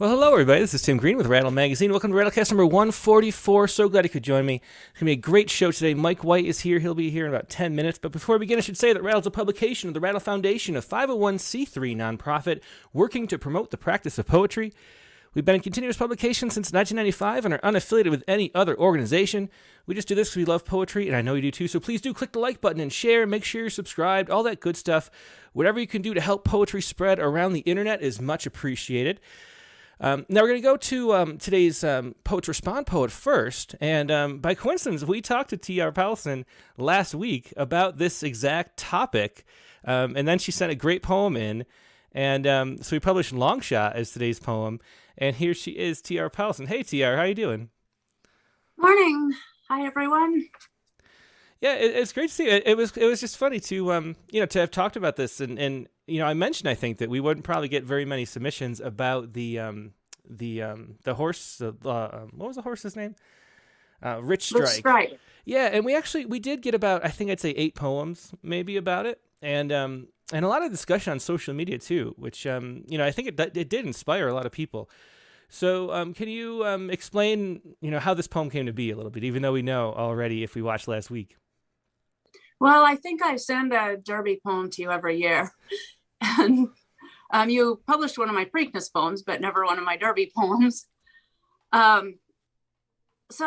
Well, hello, everybody. This is Tim Green with Rattle Magazine. Welcome to Rattlecast number 144. So glad you could join me. It's going to be a great show today. Mike White is here. He'll be here in about 10 minutes. But before we begin, I should say that Rattle's a publication of the Rattle Foundation, a 501c3 nonprofit working to promote the practice of poetry. We've been in continuous publication since 1995 and are unaffiliated with any other organization. We just do this because we love poetry, and I know you do too. So please do click the like button and share. Make sure you're subscribed, all that good stuff. Whatever you can do to help poetry spread around the internet is much appreciated. Now we're going to go to today's Poets Respond poet first, and by coincidence, we talked to T.R. Poulson last week about this exact topic, and then she sent a great poem in, and so we published Longshot as today's poem, and here she is, T.R. Poulson. Hey, T.R., how you doing? Morning. Hi, everyone. Yeah, it's great to see you. It was just funny to to have talked about this, and I mentioned, I think, that we wouldn't probably get very many submissions about the horse. What was the horse's name? Rich Strike. Yeah, and we did get about, I think I'd say 8 poems maybe about it, and a lot of discussion on social media too, which I think it did inspire a lot of people. So can you explain how this poem came to be a little bit, even though we know already if we watched last week? Well, I think I send a Derby poem to you every year. And you published one of my Preakness poems, but never one of my Derby poems. So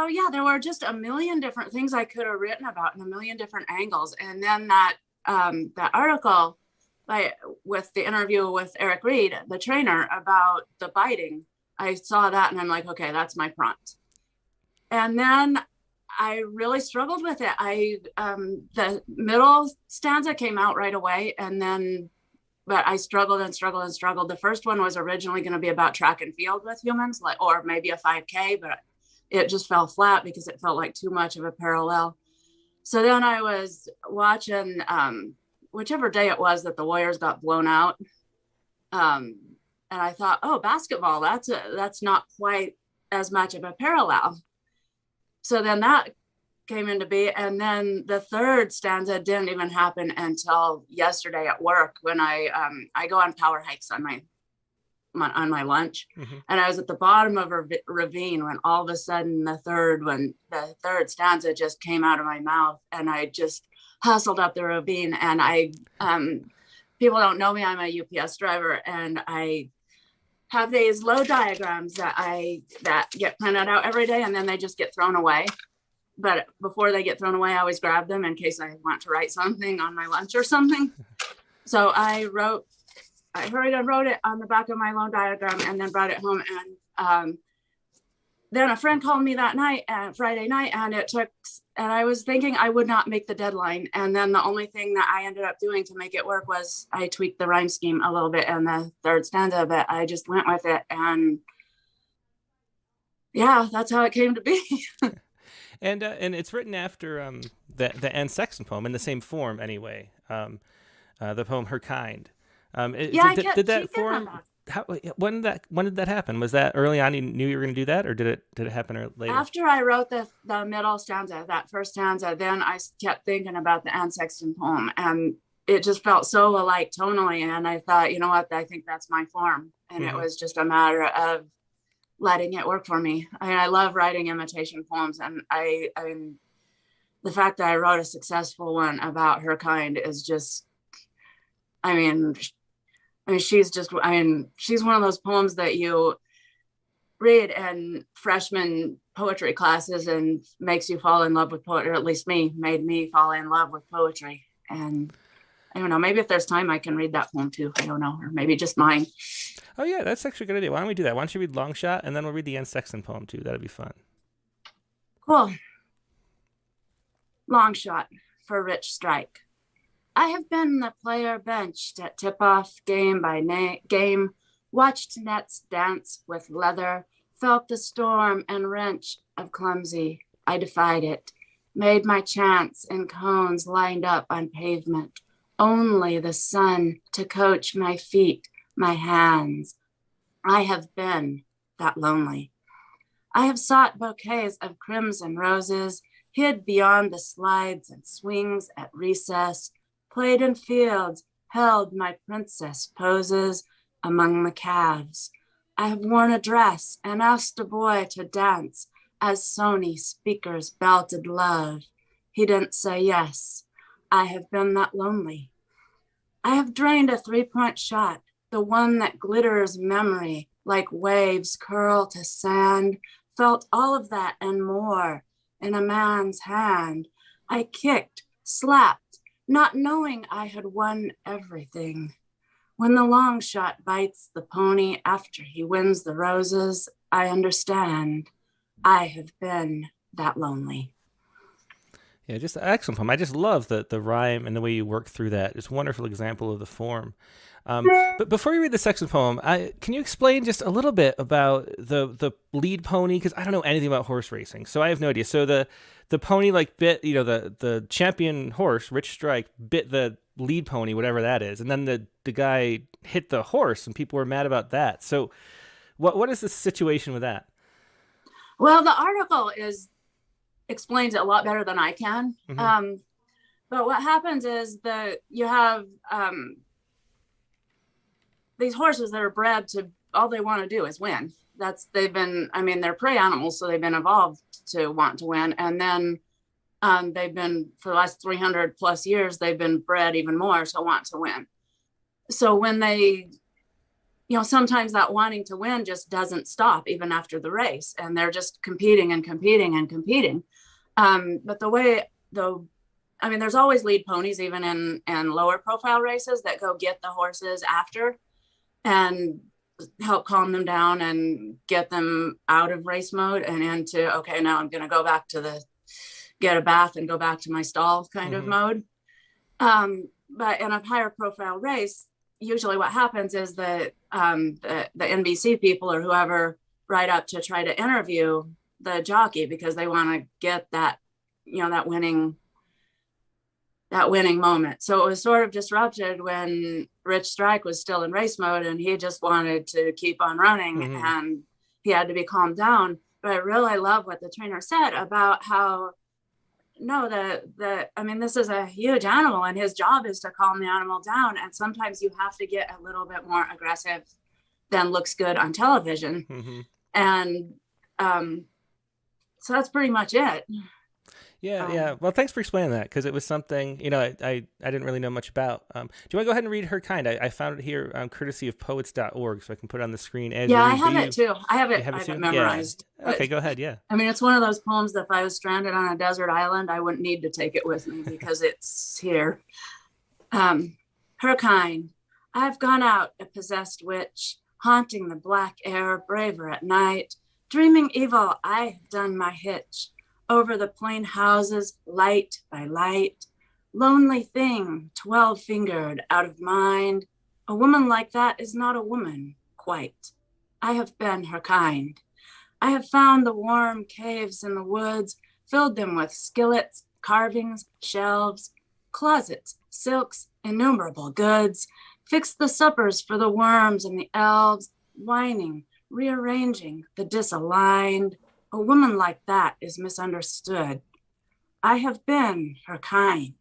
yeah, there were just a million different things I could have written about in a million different angles. And then that article with the interview with Eric Reed, the trainer, about the biting, I saw that and I'm like, okay, that's my prompt. And then I really struggled with it. The middle stanza came out right away, but I struggled and struggled and struggled. The first one was originally going to be about track and field with humans, or maybe a 5K, but it just fell flat because it felt like too much of a parallel. So then I was watching whichever day it was that the Warriors got blown out, and I thought, oh, basketball, that's not quite as much of a parallel. So then that came into being. And then the third stanza didn't even happen until yesterday at work when I go on power hikes on my lunch. Mm-hmm. And I was at the bottom of a ravine when all of a sudden the third stanza just came out of my mouth, and I just hustled up the ravine. And people don't know me, I'm a UPS driver, and I have these load diagrams that get printed out every day, and then they just get thrown away. But before they get thrown away, I always grab them in case I want to write something on my lunch or something. So I hurried and wrote it on the back of my loan diagram and then brought it home. And then a friend called me that night, Friday night, and I was thinking I would not make the deadline. And then the only thing that I ended up doing to make it work was I tweaked the rhyme scheme a little bit in the third stanza, but I just went with it. And yeah, that's how it came to be. And it's written after the Anne Sexton poem in the same form anyway. The poem "Her Kind." Did that form? When did that happen? Was that early on? You knew you were going to do that, or did it happen later? After I wrote the middle stanza, that first stanza, then I kept thinking about the Anne Sexton poem, and it just felt so alike tonally. And I thought, you know what? I think that's my form, and mm-hmm. It was just a matter of letting it work for me. I mean, I love writing imitation poems, and I mean, the fact that I wrote a successful one about her kind is just, I mean, she's one of those poems that you read in freshman poetry classes and makes you fall in love with poetry, or at least made me fall in love with poetry. And I don't know, maybe if there's time I can read that poem too. I don't know, or maybe just mine. Oh yeah, that's actually a good idea. Why don't we do that? Why don't you read Longshot, and then we'll read the Anne Sexton poem too. That'd be fun. Cool. Longshot for Rich Strike. I have been the player benched at tip-off game by game, watched nets dance with leather, felt the storm and wrench of clumsy. I defied it, made my chance in cones lined up on pavement. Only the sun to coach my feet, my hands. I have been that lonely. I have sought bouquets of crimson roses, hid beyond the slides and swings at recess, played in fields, held my princess poses among the calves, I have worn a dress and asked a boy to dance as Sony speakers belted love. He didn't say yes. I have been that lonely. I have drained a 3-point shot, the one that glitters memory like waves curl to sand, felt all of that and more in a man's hand. I kicked, slapped, not knowing I had won everything. When the long shot bites the pony after he wins the roses, I understand. I have been that lonely. Yeah, just an excellent poem. I just love the rhyme and the way you work through that. It's a wonderful example of the form. But before you read the second poem, can you explain just a little bit about the lead pony? Because I don't know anything about horse racing, so I have no idea. So the pony bit, the champion horse, Rich Strike, bit the lead pony, whatever that is, and then the guy hit the horse, and people were mad about that. So what is the situation with that? Well, the article explains it a lot better than I can. Mm-hmm. But what happens is that you have these horses that are bred to, all they want to do is win. They're prey animals, so they've been evolved to want to win. And then they've been, for the last 300 plus years, they've been bred even more to want to win. So when they, sometimes that wanting to win just doesn't stop even after the race, and they're just competing and competing and competing. But there's always lead ponies, even in lower profile races, that go get the horses after and help calm them down and get them out of race mode and into, okay, now I'm going to go back to get a bath and go back to my stall kind of mode. But in a higher profile race, usually what happens is that the NBC people or whoever ride up to try to interview the jockey because they want to get that, that winning moment. So it was sort of disrupted when Rich Strike was still in race mode and he just wanted to keep on running and he had to be calmed down. But I really love what the trainer said about how, this is a huge animal and his job is to calm the animal down. And sometimes you have to get a little bit more aggressive than looks good on television. Mm-hmm. And so that's pretty much it. Yeah. Well, thanks for explaining that, because it was something, I didn't really know much about. Do you want to go ahead and read Her Kind? I found it here courtesy of poets.org, so I can put it on the screen. As I have it too. I have it memorized. Yeah. Okay, go ahead, yeah. It's one of those poems that if I was stranded on a desert island, I wouldn't need to take it with me because it's here. Her Kind. I've gone out a possessed witch, haunting the black air, braver at night. Dreaming evil, I have done my hitch. Over the plain houses, light by light. Lonely thing, 12-fingered, out of mind. A woman like that is not a woman, quite. I have been her kind. I have found the warm caves in the woods, filled them with skillets, carvings, shelves, closets, silks, innumerable goods, fixed the suppers for the worms and the elves, whining, rearranging the disaligned. A woman like that is misunderstood. I have been her kind.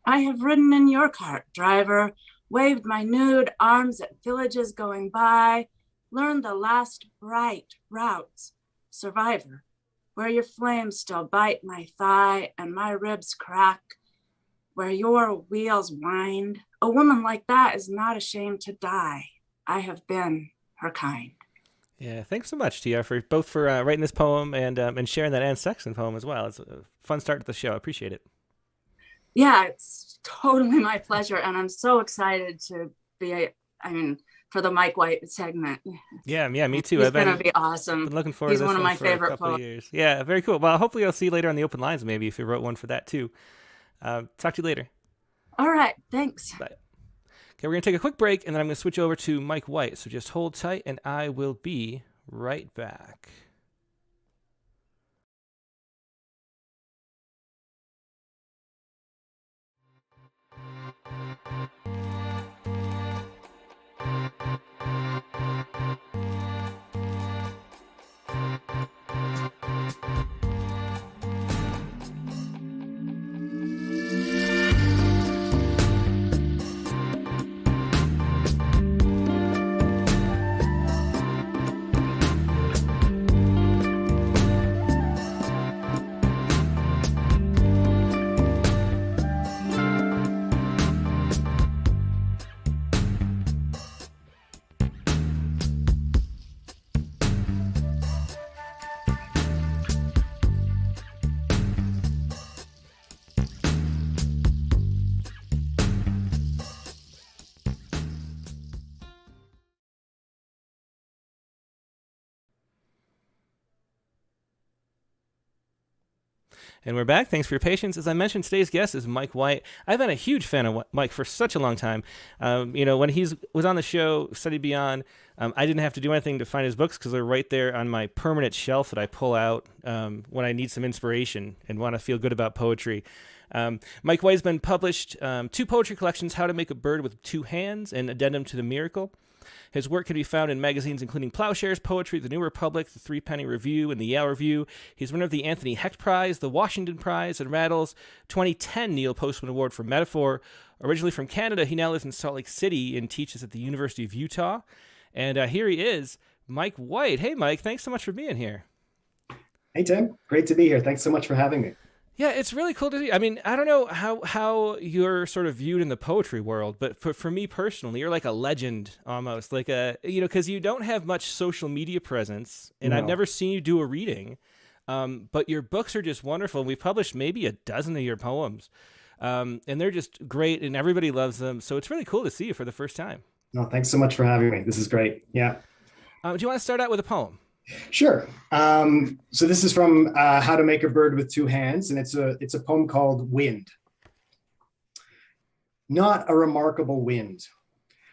I have ridden in your cart, driver, waved my nude arms at villages going by, learned the last bright routes, survivor, where your flames still bite my thigh and my ribs crack, where your wheels wind. A woman like that is not ashamed to die. I have been her kind. Yeah, thanks so much, Tia, for writing this poem and sharing that Anne Sexton poem as well. It's a fun start to the show. I appreciate it. Yeah, it's totally my pleasure, and I'm so excited to be. For the Mike White segment. Yeah, me too. It's going to be awesome. Been looking forward to this one of my for favorite a couple of poets. years. Yeah, very cool. Well, hopefully I'll see you later on the open lines, maybe, if you wrote one for that too. Talk to you later. All right, thanks. Bye. Okay, we're going to take a quick break, and then I'm going to switch over to Mike White. So just hold tight, and I will be right back. And we're back. Thanks for your patience. As I mentioned, today's guest is Mike White. I've been a huge fan of Mike for such a long time. When he was on the show, Study Beyond, I didn't have to do anything to find his books because they're right there on my permanent shelf that I pull out when I need some inspiration and want to feel good about poetry. Mike White has been published 2 poetry collections, How to Make a Bird with Two Hands and Addendum to the Miracle. His work can be found in magazines including Ploughshares, Poetry, The New Republic, The Threepenny Review, and The Yale Review. He's winner of the Anthony Hecht Prize, the Washington Prize, and Rattle's 2010 Neil Postman Award for Metaphor. Originally from Canada, he now lives in Salt Lake City and teaches at the University of Utah. And here he is, Mike White. Hey, Mike, thanks so much for being here. Hey, Tim. Great to be here. Thanks so much for having me. Yeah, it's really cool to see. I mean, I don't know how you're sort of viewed in the poetry world, but for me personally, you're like a legend almost, like because you don't have much social media presence, and No. I've never seen you do a reading, but your books are just wonderful. We've published maybe a dozen of your poems, and they're just great, and everybody loves them. So it's really cool to see you for the first time. No, thanks so much for having me. This is great. Yeah. Do you want to start out with a poem? Sure. So this is from How to Make a Bird with Two Hands, and it's a poem called Wind. Not a remarkable wind.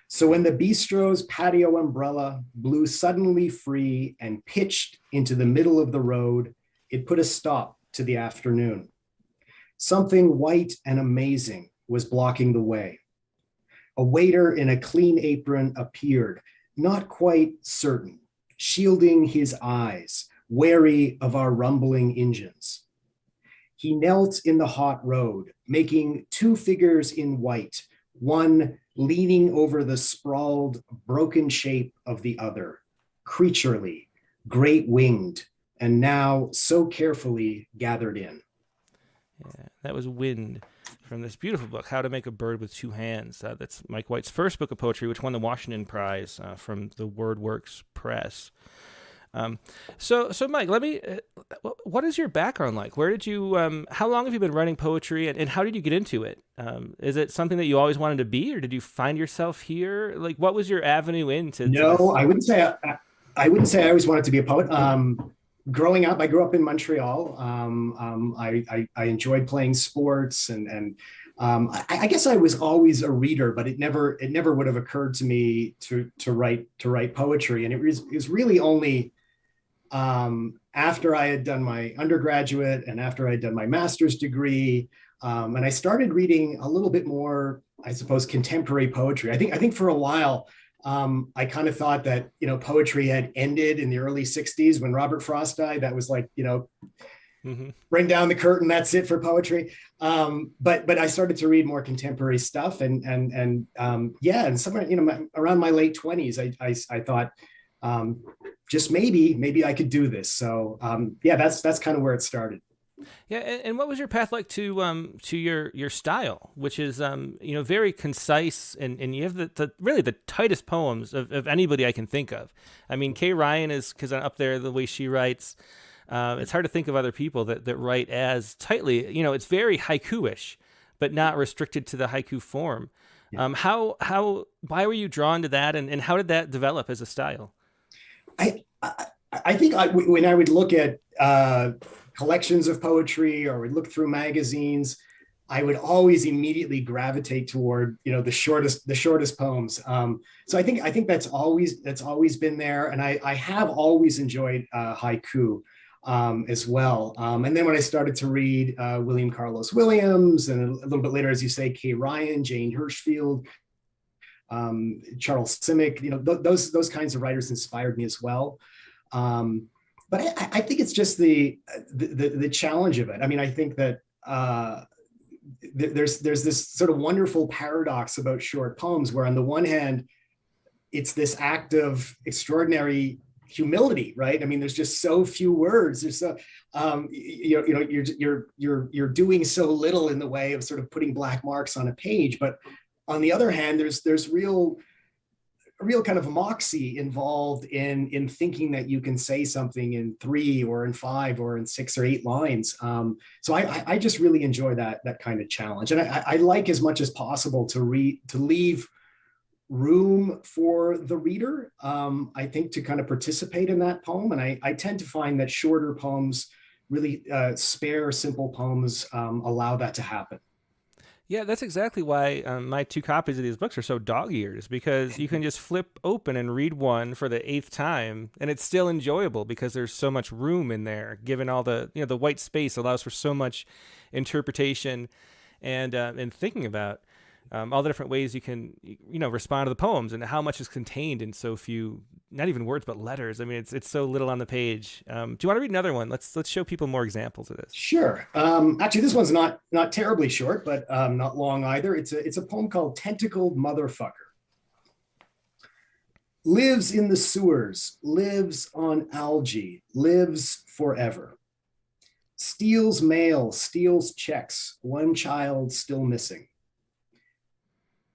So when the bistro's patio umbrella blew suddenly free and pitched into the middle of the road, it put a stop to the afternoon. Something white and amazing was blocking the way. A waiter in a clean apron appeared, not quite certain, shielding his eyes, wary of our rumbling engines. He knelt in the hot road, making 2 figures in white, one leaning over the sprawled, broken shape of the other, creaturely, great-winged, and now so carefully gathered in. Yeah, that was Wind from this beautiful book, How to Make a Bird with Two Hands. That's Mike White's first book of poetry, which won the Washington Prize from the WordWorks Press. So Mike, what is your background like? Where did you, how long have you been writing poetry, and how did you get into it? Is it something that you always wanted to be, or did you find yourself here? Like, what was your avenue into? No, I wouldn't say I always wanted to be a poet. Growing up, I grew up in Montreal. I enjoyed playing sports, and I guess I was always a reader, but it never would have occurred to me to write poetry. And it was really only after I had done my undergraduate and after I had done my master's degree, and I started reading a little bit more, I suppose, contemporary poetry. I think for a while, I kind of thought that, poetry had ended in the early 60s when Robert Frost died. That was like, bring down the curtain, that's it for poetry. But I started to read more contemporary stuff, and somewhere, around my late 20s, I thought, just maybe I could do this. So that's kind of where it started. Yeah, and what was your path like to your style, which is very concise, and you have the really the tightest poems of anybody I can think of. I mean, Kay Ryan is because up there the way she writes. It's hard to think of other people that write as tightly. It's very haiku-ish, but not restricted to the haiku form. Yeah. Why were you drawn to that, and how did that develop as a style? I think when I would look at collections of poetry or would look through magazines, I would always immediately gravitate toward the shortest poems. So I think that's always been there, and I have always enjoyed haiku as well. And then when I started to read William Carlos Williams, and a little bit later, as you say, Kay Ryan, Jane Hirschfield, Charles Simic, those kinds of writers inspired me as well. But I think it's just the challenge of it. I mean, I think that there's this sort of wonderful paradox about short poems, where on the one hand, it's this act of extraordinary humility, right? I mean, there's just so few words. There's so you're doing so little in the way of sort of putting black marks on a page. But on the other hand, there's real kind of moxie involved in thinking that you can say something in 3 or in 5 or in 6 or 8 lines. So I just really enjoy that kind of challenge, and I like as much as possible to leave room for the reader. I think to kind of participate in that poem, and I tend to find that shorter poems really spare, simple poems allow that to happen. Yeah, that's exactly why my two copies of these books are so dog-eared, is because you can just flip open and read one for the eighth time, and it's still enjoyable because there's so much room in there, given all the, the white space allows for so much interpretation and thinking about all the different ways you can, respond to the poems and how much is contained in so few, not even words, but letters. I mean, it's so little on the page. Do you want to read another one? Let's show people more examples of this. Sure. Actually, this one's not terribly short, but not long either. It's a poem called Tentacled Motherfucker. Lives in the sewers, lives on algae, lives forever. Steals mail, steals checks, one child still missing.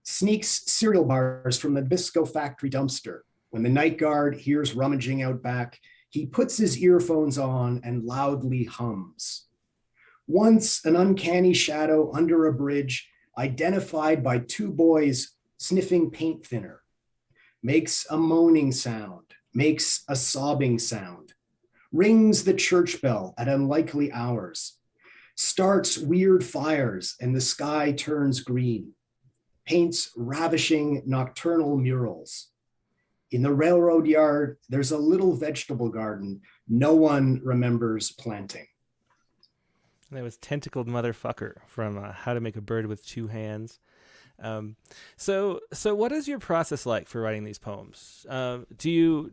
Sneaks cereal bars from the Bisco factory dumpster. When the night guard hears rummaging out back, he puts his earphones on and loudly hums. Once an uncanny shadow under a bridge, identified by two boys sniffing paint thinner. Makes a moaning sound, makes a sobbing sound. Rings the church bell at unlikely hours. Starts weird fires and the sky turns green. Paints ravishing nocturnal murals. In the railroad yard, there's a little vegetable garden no one remembers planting. That was Tentacled Motherfucker from How to Make a Bird with Two Hands. So what is your process like for writing these poems? Do you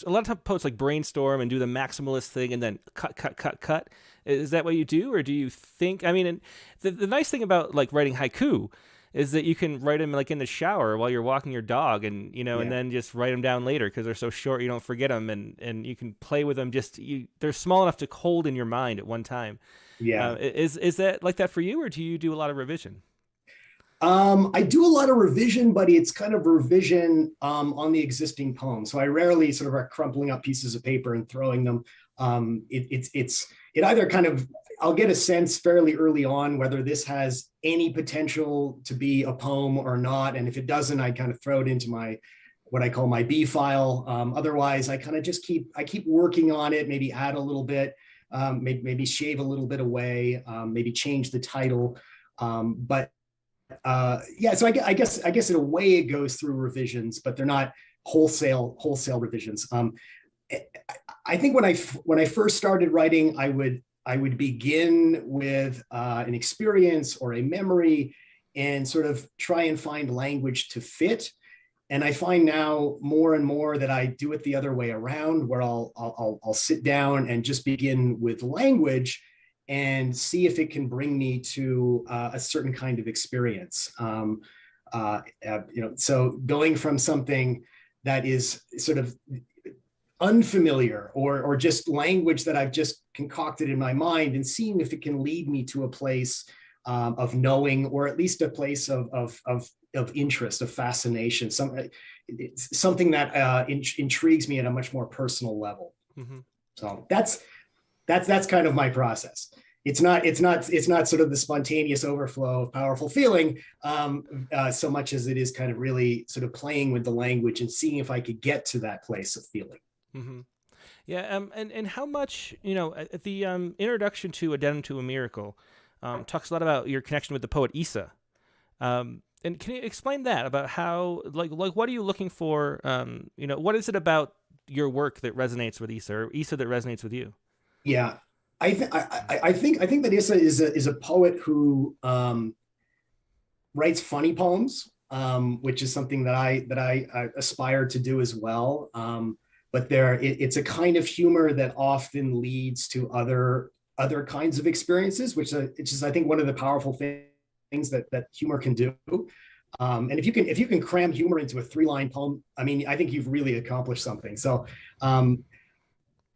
a lot of times poets like brainstorm and do the maximalist thing and then cut? Is that what you do, or do you think? I mean, and the nice thing about like writing haiku is that you can write them like in the shower while you're walking your dog, and and then just write them down later because they're so short you don't forget them, and you can play with them. They're small enough to hold in your mind at one time. Yeah. Is that like that for you, or do you do a lot of revision? I do a lot of revision, but it's kind of revision on the existing poem. So I rarely sort of are crumpling up pieces of paper and throwing them. It either kind of, I'll get a sense fairly early on whether this has any potential to be a poem or not. And if it doesn't, I kind of throw it into what I call my B file. Otherwise, I kind of just keep working on it, maybe add a little bit, maybe shave a little bit away, maybe change the title. So I guess in a way it goes through revisions, but they're not wholesale revisions. I think when I first started writing, I would begin with an experience or a memory and sort of try and find language to fit. And I find now more and more that I do it the other way around, where I'll sit down and just begin with language and see if it can bring me to a certain kind of experience. So going from something that is sort of unfamiliar or just language that I've just concocted in my mind, and seeing if it can lead me to a place of knowing, or at least a place of interest, of fascination, something that intrigues me at a much more personal level. Mm-hmm. So that's kind of my process. It's not sort of the spontaneous overflow of powerful feeling so much as it is kind of really sort of playing with the language and seeing if I could get to that place of feeling. Mm-hmm. Yeah, and how much, at the introduction to Addendum to a Miracle talks a lot about your connection with the poet Issa. And can you explain that, about how, like what are you looking for? What is it about your work that resonates with Issa, or Issa that resonates with you? Yeah, I think that Issa is a poet who writes funny poems, which is something that I aspire to do as well. But it's a kind of humor that often leads to other kinds of experiences, which is I think one of the powerful things that humor can do. And if you can cram humor into a 3-line poem, I mean, I think you've really accomplished something. So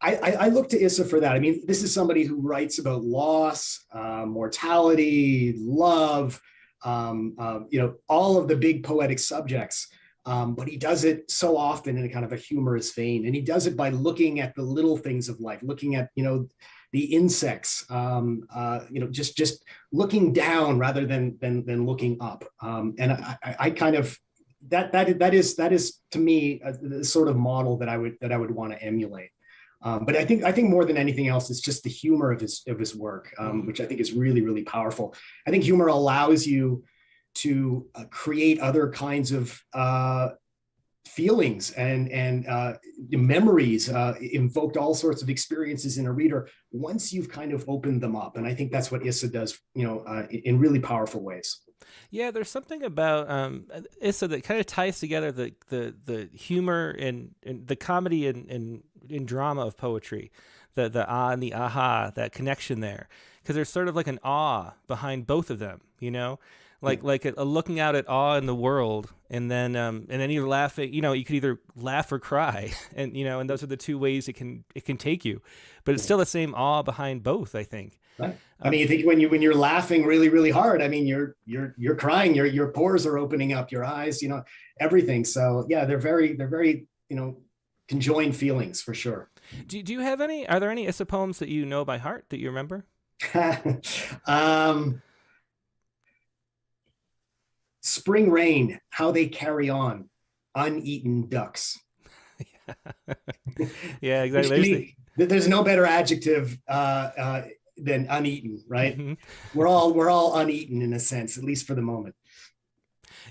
I look to Issa for that. I mean, this is somebody who writes about loss, mortality, love, all of the big poetic subjects. But he does it so often in a kind of a humorous vein, and he does it by looking at the little things of life, looking at the insects, just looking down rather than looking up. And I kind of that is to me the sort of model that I would want to emulate. But I think more than anything else, it's just the humor of his work, which I think is really, really powerful. I think humor allows you to create other kinds of feelings and memories, invoked all sorts of experiences in a reader once you've kind of opened them up. And I think that's what Issa does, in really powerful ways. Yeah, there's something about Issa that kind of ties together the humor and the comedy and drama of poetry, the ah and the aha, that connection there, because there's sort of like an awe behind both of them, like a looking out at awe in the world, and then you're laughing. You could either laugh or cry, and and those are the two ways it can take you, but it's still the same awe behind both, I think. Right. I mean, you think when you're laughing really, really hard, I mean, you're crying, your pores are opening up, your eyes, everything. So yeah, they're very conjoined feelings for sure. Do you have any? Are there any Issa poems that you know by heart that you remember? Spring rain, how they carry on, uneaten ducks. Yeah, exactly. There's no better adjective than uneaten, right? Mm-hmm. We're all uneaten in a sense, at least for the moment.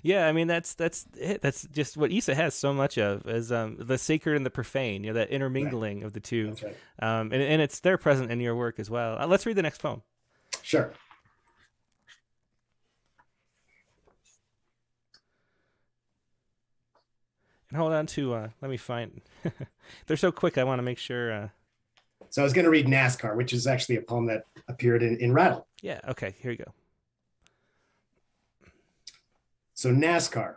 Yeah, I mean that's it. That's just what Issa has so much of, is the sacred and the profane. That intermingling Right. of the two. That's right. And it's there present in your work as well. Let's read the next poem. Sure. And hold on to let me find. They're so quick. I want to make sure. So I was going to read NASCAR, which is actually a poem that appeared in Rattle. Yeah. Okay. Here you go. So NASCAR,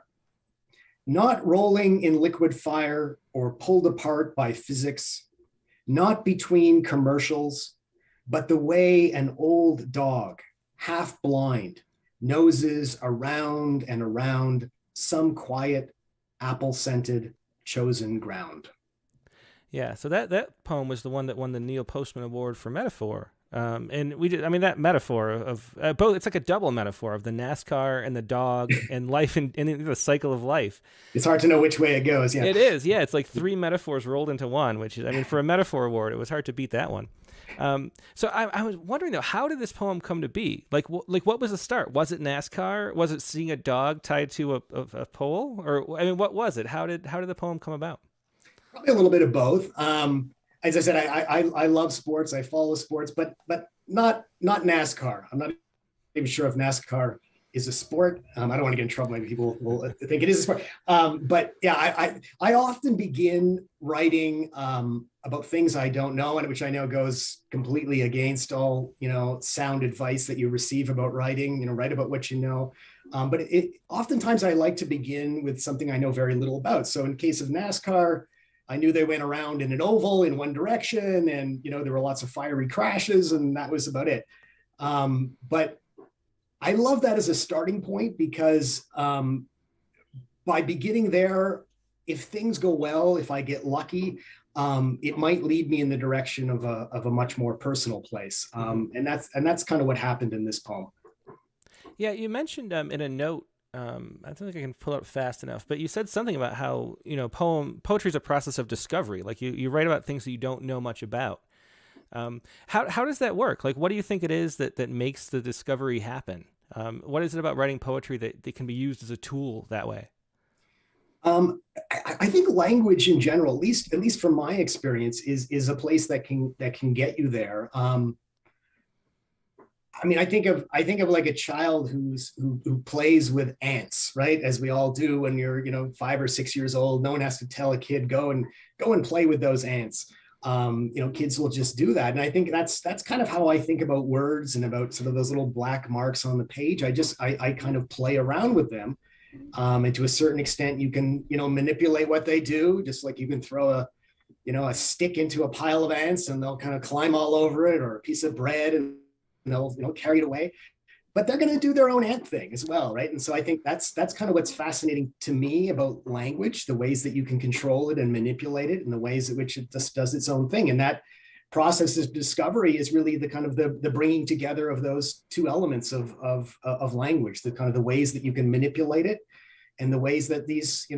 not rolling in liquid fire or pulled apart by physics, not between commercials, but the way an old dog, half blind, noses around and around some quiet, apple-scented, chosen ground. Yeah. So that poem was the one that won the Neil Postman Award for metaphor. And we did. I mean, that metaphor of both. It's like a double metaphor of the NASCAR and the dog and life and the cycle of life. It's hard to know which way it goes. Yeah, it is. Yeah, it's like three metaphors rolled into one. Which is, I mean, for a metaphor award, it was hard to beat that one. So I was wondering though, how did this poem come to be? Like what was the start? Was it NASCAR? Was it seeing a dog tied to a pole? Or I mean, what was it? How did the poem come about? Probably a little bit of both. As I said, I love sports. I follow sports, but not NASCAR. I'm not even sure if NASCAR is a sport. I don't want to get in trouble. Maybe people will think it is a sport. But yeah, I often begin writing about things I don't know, and which I know goes completely against all sound advice that you receive about writing. Write about what you know. But oftentimes I like to begin with something I know very little about. So in case of NASCAR, I knew they went around in an oval in one direction, and there were lots of fiery crashes, and that was about it. But I love that as a starting point because by beginning there, if things go well, if I get lucky, it might lead me in the direction of a much more personal place, and that's kind of what happened in this poem. Yeah, you mentioned in a note. I don't think I can pull it up fast enough, but you said something about how, poetry is a process of discovery. Like you write about things that you don't know much about. How does that work? Like, what do you think it is that makes the discovery happen? What is it about writing poetry that can be used as a tool that way? I think language in general, at least from my experience, is a place that can get you there. I mean, I think of like a child who plays with ants, right? As we all do when you're 5 or 6 years old. No one has to tell a kid go and play with those ants. Kids will just do that, and I think that's kind of how I think about words and about sort of those little black marks on the page. I kind of play around with them, and to a certain extent, you can manipulate what they do, just like you can throw a stick into a pile of ants and they'll kind of climb all over it, or a piece of bread and they'll carry it away, but they're going to do their own ant thing as well, right? And so I think that's kind of what's fascinating to me about language, the ways that you can control it and manipulate it, and the ways in which it just does its own thing. And that process of discovery is really the kind of the bringing together of those two elements of language, the kind of the ways that you can manipulate it, and the ways that these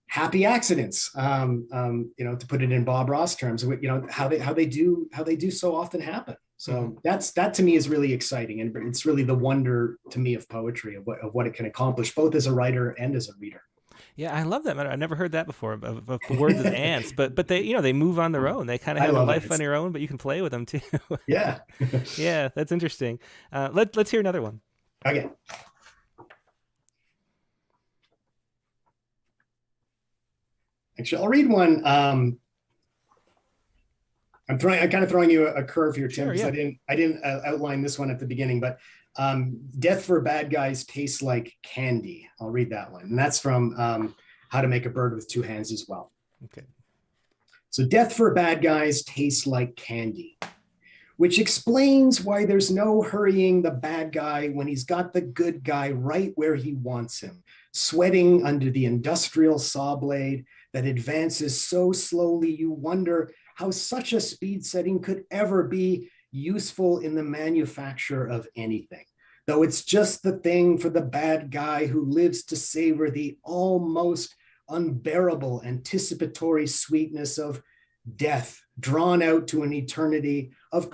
happy accidents, to put it in Bob Ross terms, how they do so often happen. So that to me is really exciting, and it's really the wonder to me of poetry, of what it can accomplish, both as a writer and as a reader. Yeah, I love that. I never heard that before of words as ants, but they move on their own. They kind of have a life on their own, but you can play with them too. Yeah. Yeah, that's interesting. Let's hear another one. Okay. Actually, I'll read one. I'm kind of throwing you a curve here, Tim, because I didn't outline this one at the beginning, but death for bad guys tastes like candy. I'll read that one. And that's from How to Make a Bird with Two Hands as well. Okay. So death for bad guys tastes like candy, which explains why there's no hurrying the bad guy when he's got the good guy right where he wants him, sweating under the industrial saw blade that advances so slowly you wonder how such a speed setting could ever be useful in the manufacture of anything, though it's just the thing for the bad guy who lives to savor the almost unbearable anticipatory sweetness of death drawn out to an eternity of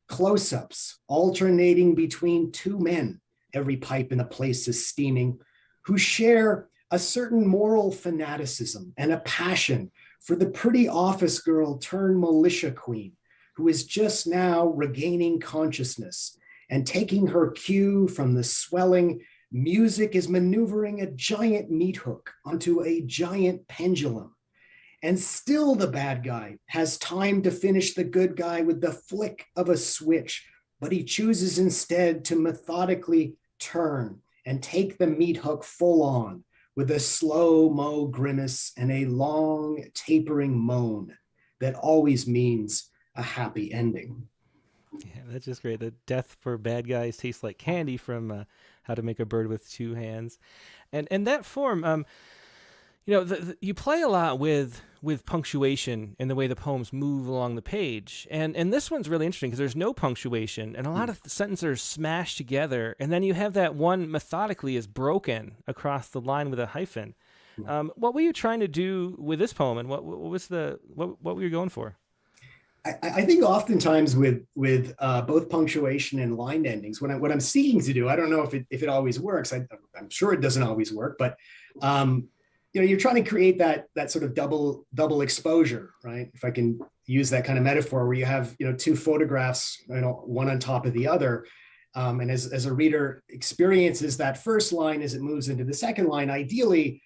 close-ups alternating between two men, every pipe in the place is steaming, who share a certain moral fanaticism and a passion for the pretty office girl turned militia queen, who is just now regaining consciousness and taking her cue from the swelling music is maneuvering a giant meat hook onto a giant pendulum. And still the bad guy has time to finish the good guy with the flick of a switch, but he chooses instead to methodically turn and take the meat hook full on with a slow-mo grimace and a long tapering moan that always means a happy ending. Yeah, that's just great. The death for bad guys tastes like candy from How to Make a Bird with Two Hands. And that form, you play a lot with punctuation in the way the poems move along the page. And this one's really interesting because there's no punctuation and a lot of the sentences are smashed together. And then you have that one methodically is broken across the line with a hyphen. What were you trying to do with this poem, and what were you going for? I think oftentimes with both punctuation and line endings, what I'm seeking to do, I don't know if it always works. I'm sure it doesn't always work, but you're trying to create that sort of double exposure, right? If I can use that kind of metaphor, where you have two photographs, one on top of the other, and as a reader experiences that first line as it moves into the second line, ideally,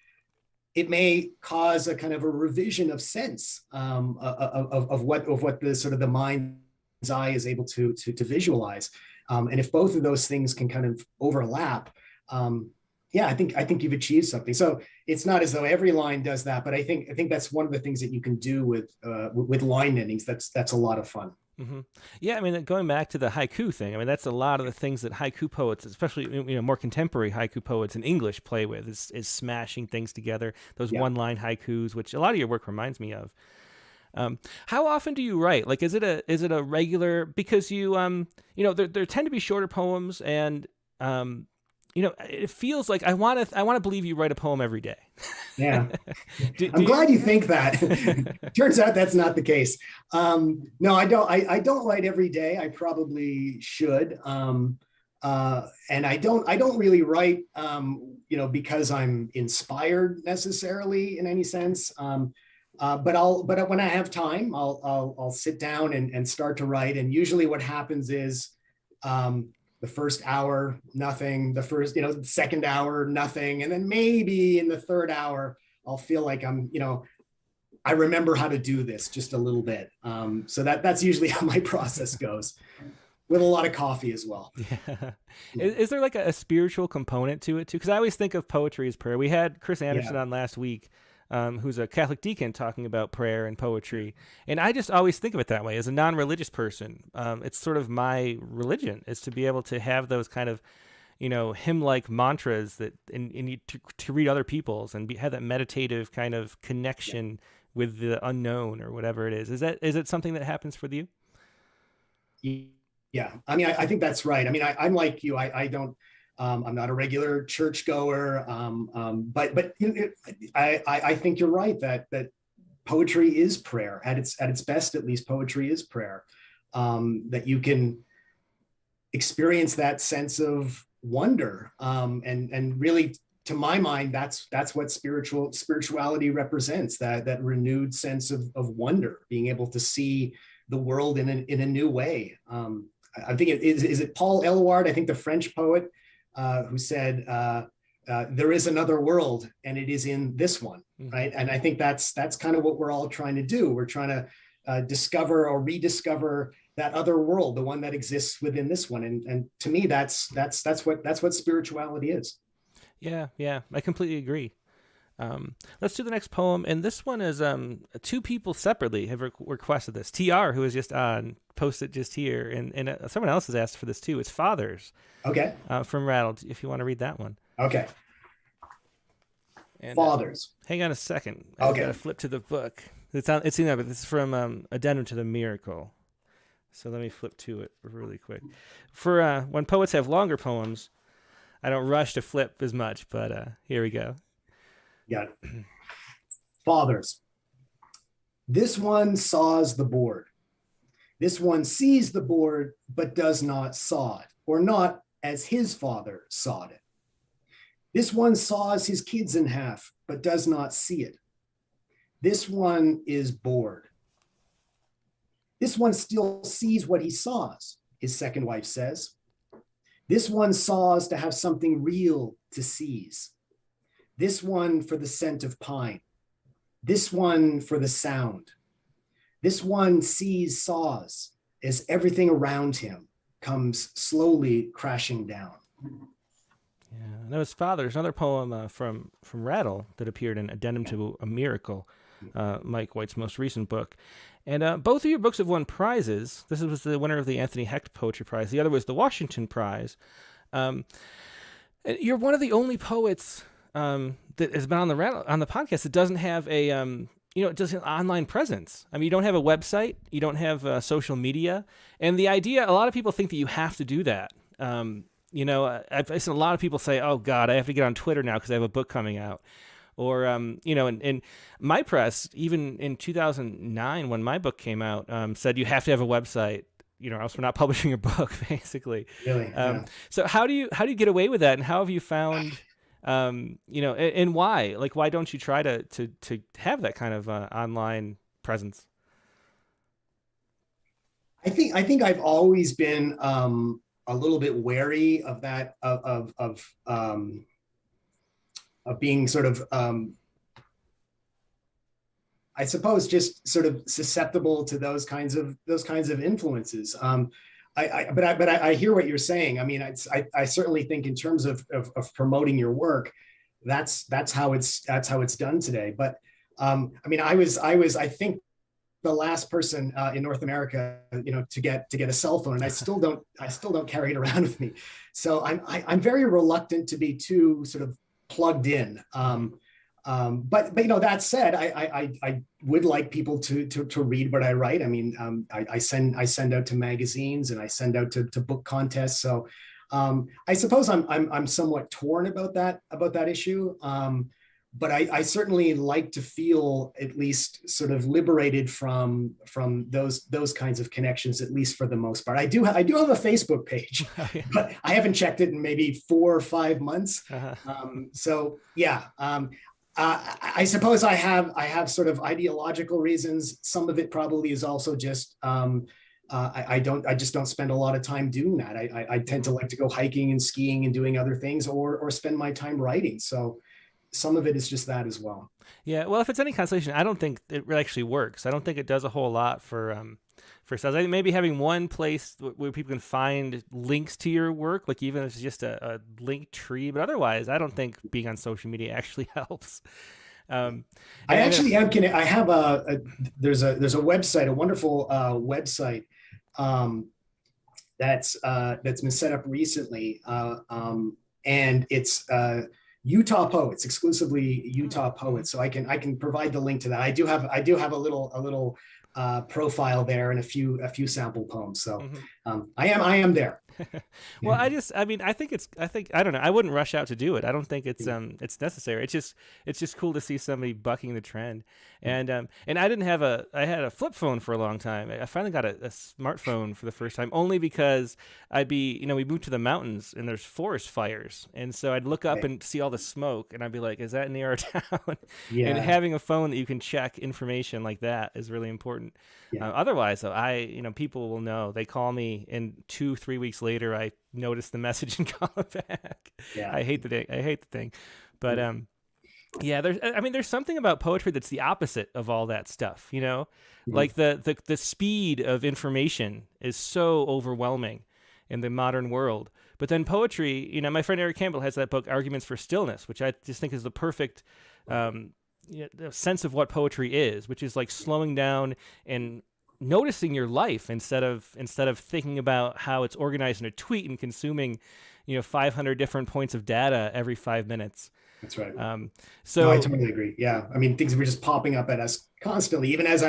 it may cause a kind of a revision of sense of what the sort of the mind's eye is able to visualize, and if both of those things can kind of overlap, I think you've achieved something. So it's not as though every line does that, but I think that's one of the things that you can do with line endings. That's a lot of fun. Mm-hmm. Yeah, I mean, going back to the haiku thing, I mean, that's a lot of the things that haiku poets, especially more contemporary haiku poets in English, play with is smashing things together. Those one-line haikus, which a lot of your work reminds me of. How often do you write? Like, is it a regular? Because you there tend to be shorter poems, and it feels like I want to believe you write a poem every day. Yeah. I'm glad you think that. Turns out that's not the case. No, I don't write every day. I probably should. And I don't really write, because I'm inspired necessarily in any sense. But when I have time, I'll sit down and start to write. And usually what happens is, the first hour, nothing. The first, second hour, nothing. And then maybe in the third hour, I'll feel like I remember how to do this just a little bit. So that's usually how my process goes, with a lot of coffee as well. Yeah. Is there like a spiritual component to it too? Because I always think of poetry as prayer. We had Chris Anderson on last week, who's a Catholic deacon, talking about prayer and poetry. And I just always think of it that way. As a non-religious person, it's sort of my religion, is to be able to have those kind of, hymn-like mantras that and to read other people's and have that meditative kind of connection with the unknown or whatever it is. Is it something that happens for you? Yeah. I mean, I think that's right. I mean, I'm like you. I don't I'm not a regular churchgoer, but I think you're right that poetry is prayer at its best. At least poetry is prayer. That you can experience that sense of wonder, and really, to my mind, that's what spirituality represents. That renewed sense of wonder, being able to see the world in a new way. I think is it Paul Eluard, I think the French poet, who said, there is another world and it is in this one, right? And I think that's kind of what we're all trying to do. We're trying to discover or rediscover that other world, the one that exists within this one. And to me, that's what spirituality is. Yeah, I completely agree. Let's do the next poem, and this one is two people separately have requested this. TR, who is just on, posted just here, and someone else has asked for this too. It's Fathers. Okay. From Rattle, if you want to read that one. Okay. And, Fathers. Hang on a second. Okay. I've got to flip to the book. It's in there, but this is from Addendum to the Miracle. So let me flip to it really quick. For when poets have longer poems, I don't rush to flip as much, but here we go. Got it. Fathers. This one saws the board. This one sees the board, but does not saw it, or not as his father sawed it. This one saws his kids in half, but does not see it. This one is bored. This one still sees what he saws, his second wife says. This one saws to have something real to seize. This one for the scent of pine. This one for the sound. This one sees saws as everything around him comes slowly crashing down. Yeah, and that was Fathers, another poem from Rattle that appeared in Addendum to a Miracle, Mike White's most recent book. And both of your books have won prizes. This was the winner of the Anthony Hecht Poetry Prize. The other was the Washington Prize. You're one of the only poets that has been on the podcast that doesn't have a it doesn't have an online presence. I mean, you don't have a website, you don't have social media, and the idea, a lot of people think that you have to do that. I've seen a lot of people say, "Oh God, I have to get on Twitter now because I have a book coming out." Or, and my press, even in 2009, when my book came out, said you have to have a website, or else we're not publishing your book, basically. Really? Yeah. So how do you get away with that? And how have you found, and why? Like, why don't you try to have that kind of online presence? I think I've always been a little bit wary of that, of being sort of, I suppose, just sort of susceptible to those kinds of influences. But I hear what you're saying. I mean, I certainly think in terms of promoting your work, that's how it's done today. But I mean, I think the last person in North America, to get a cell phone, and I still don't carry it around with me. So I'm very reluctant to be too sort of plugged in. But that said, I would like people to read what I write. I mean, I send out to magazines and I send out to book contests. So I suppose I'm somewhat torn about that issue. But I certainly like to feel at least sort of liberated from those kinds of connections, at least for the most part. I do have a Facebook page, but I haven't checked it in maybe 4 or 5 months. So yeah, I suppose I have sort of ideological reasons. Some of it probably is also just I just don't spend a lot of time doing that. I tend to like to go hiking and skiing and doing other things, or spend my time writing. So some of it is just that as well. Yeah, well, if it's any consolation, I don't think it actually works. I don't think it does a whole lot for sales. I think maybe having one place where people can find links to your work, like even if it's just a link tree, but otherwise, I don't think being on social media actually helps. I actually am. I have there's a website, a wonderful website that's been set up recently, and it's Utah poets, exclusively Utah poets. So I can provide the link to that. I do have a little profile there and a few sample poems. So I am there. Well, I don't know. I wouldn't rush out to do it. I don't think it's necessary. It's just cool to see somebody bucking the trend. And I didn't have I had a flip phone for a long time. I finally got a smartphone for the first time, only because we moved to the mountains and there's forest fires. And so I'd look up and see all the smoke and I'd be like, is that near our town? Yeah. And having a phone that you can check information like that is really important. Yeah. Otherwise, though, people will know. They call me, and 2-3 weeks later, I notice the message and call them back. Yeah. I hate the thing, but there's something about poetry that's the opposite of all that stuff. Like the speed of information is so overwhelming in the modern world. But then poetry, my friend Eric Campbell has that book, Arguments for Stillness, which I just think is the perfect sense of what poetry is, which is like slowing down and noticing your life instead of thinking about how it's organized in a tweet and consuming 500 different points of data every 5 minutes. That's right. So no, I totally agree. Yeah, I mean, things were just popping up at us constantly. Even as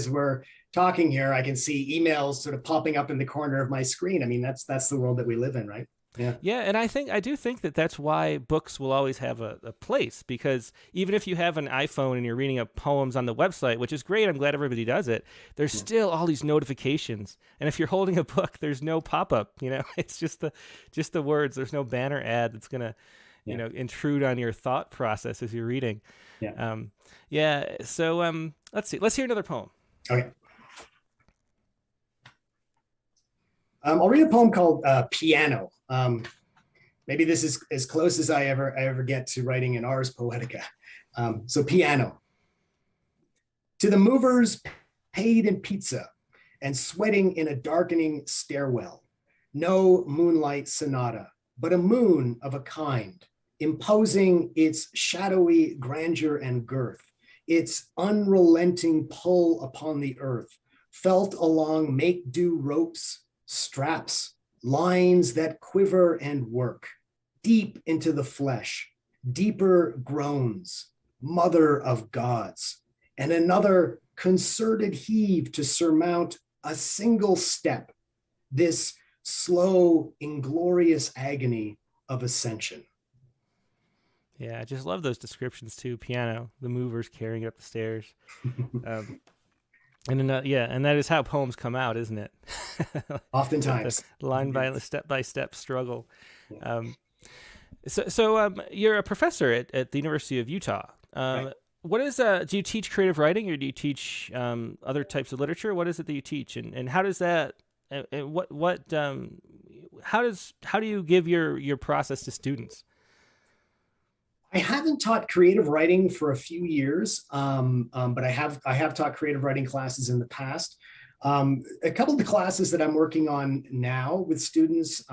we're talking here, I can see emails sort of popping up in the corner of my screen. I mean, that's the world that we live in, right? Yeah, and I do think that's why books will always have a place, because even if you have an iPhone and you're reading up poems on the website, which is great, I'm glad everybody does it, there's still all these notifications. And if you're holding a book, there's no pop-up, it's just the words. There's no banner ad that's going to intrude on your thought process as you're reading. So let's see. Let's hear another poem. Okay. I'll read a poem called Piano. Maybe this is as close as I ever get to writing an Ars Poetica. So Piano. To the movers paid in pizza and sweating in a darkening stairwell, no moonlight sonata, but a moon of a kind, imposing its shadowy grandeur and girth, its unrelenting pull upon the earth, felt along make-do ropes, straps, lines that quiver and work, deep into the flesh, deeper groans, mother of gods, and another concerted heave to surmount a single step, this slow, inglorious agony of ascension. Yeah, I just love those descriptions too. Piano, the movers carrying it up the stairs. And that is how poems come out, isn't it? Oftentimes. Step-by-step struggle. Yeah. So you're a professor at the University of Utah. Right. What is do you teach creative writing, or do you teach other types of literature? What is it that you teach, and how does that how do you give your process to students? I haven't taught creative writing for a few years, but I have taught creative writing classes in the past. A couple of the classes that I'm working on now with students,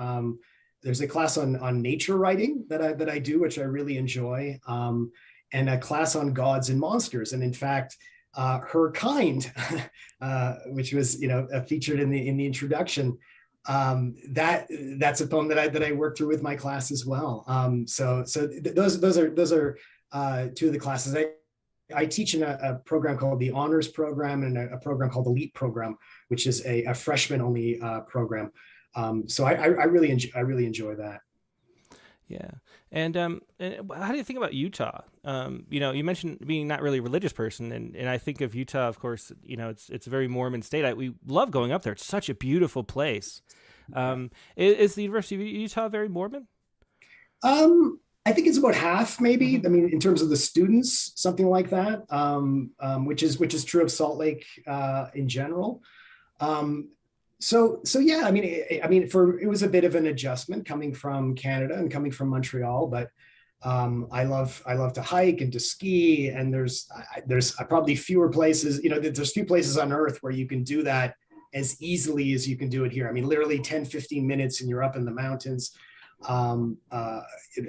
there's a class on nature writing that I do, which I really enjoy, and a class on gods and monsters. And in fact, Her Kind, which was featured in the introduction. That's a poem that I worked through with my class as well. So those are two of the classes. I teach in a program called the Honors Program and a program called the Elite Program, which is a freshman only program. So I really enjoy that. Yeah. And how do you think about Utah? You mentioned being not really a religious person, and I think of Utah, of course, it's a very Mormon state. We love going up there. It's such a beautiful place. Is the University of Utah very Mormon? I think it's about half, maybe. Mm-hmm. I mean, in terms of the students, something like that, which is true of Salt Lake in general. So yeah, I mean, it was a bit of an adjustment coming from Canada and coming from Montreal, but I love to hike and to ski, and there's probably fewer places. There's few places on Earth where you can do that as easily as you can do it here. I mean, literally 10, 15 minutes and you're up in the mountains.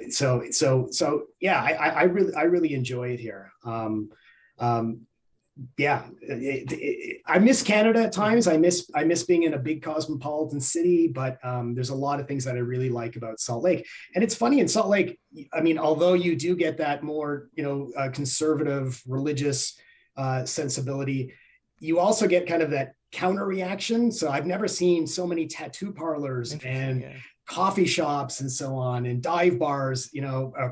So yeah, I really enjoy it here. Yeah, I miss Canada at times. I miss being in a big cosmopolitan city, but there's a lot of things that I really like about Salt Lake. And it's funny, in Salt Lake, I mean, although you do get that more, conservative religious sensibility, you also get kind of that counter reaction. So I've never seen so many tattoo parlors and coffee shops and so on, and dive bars,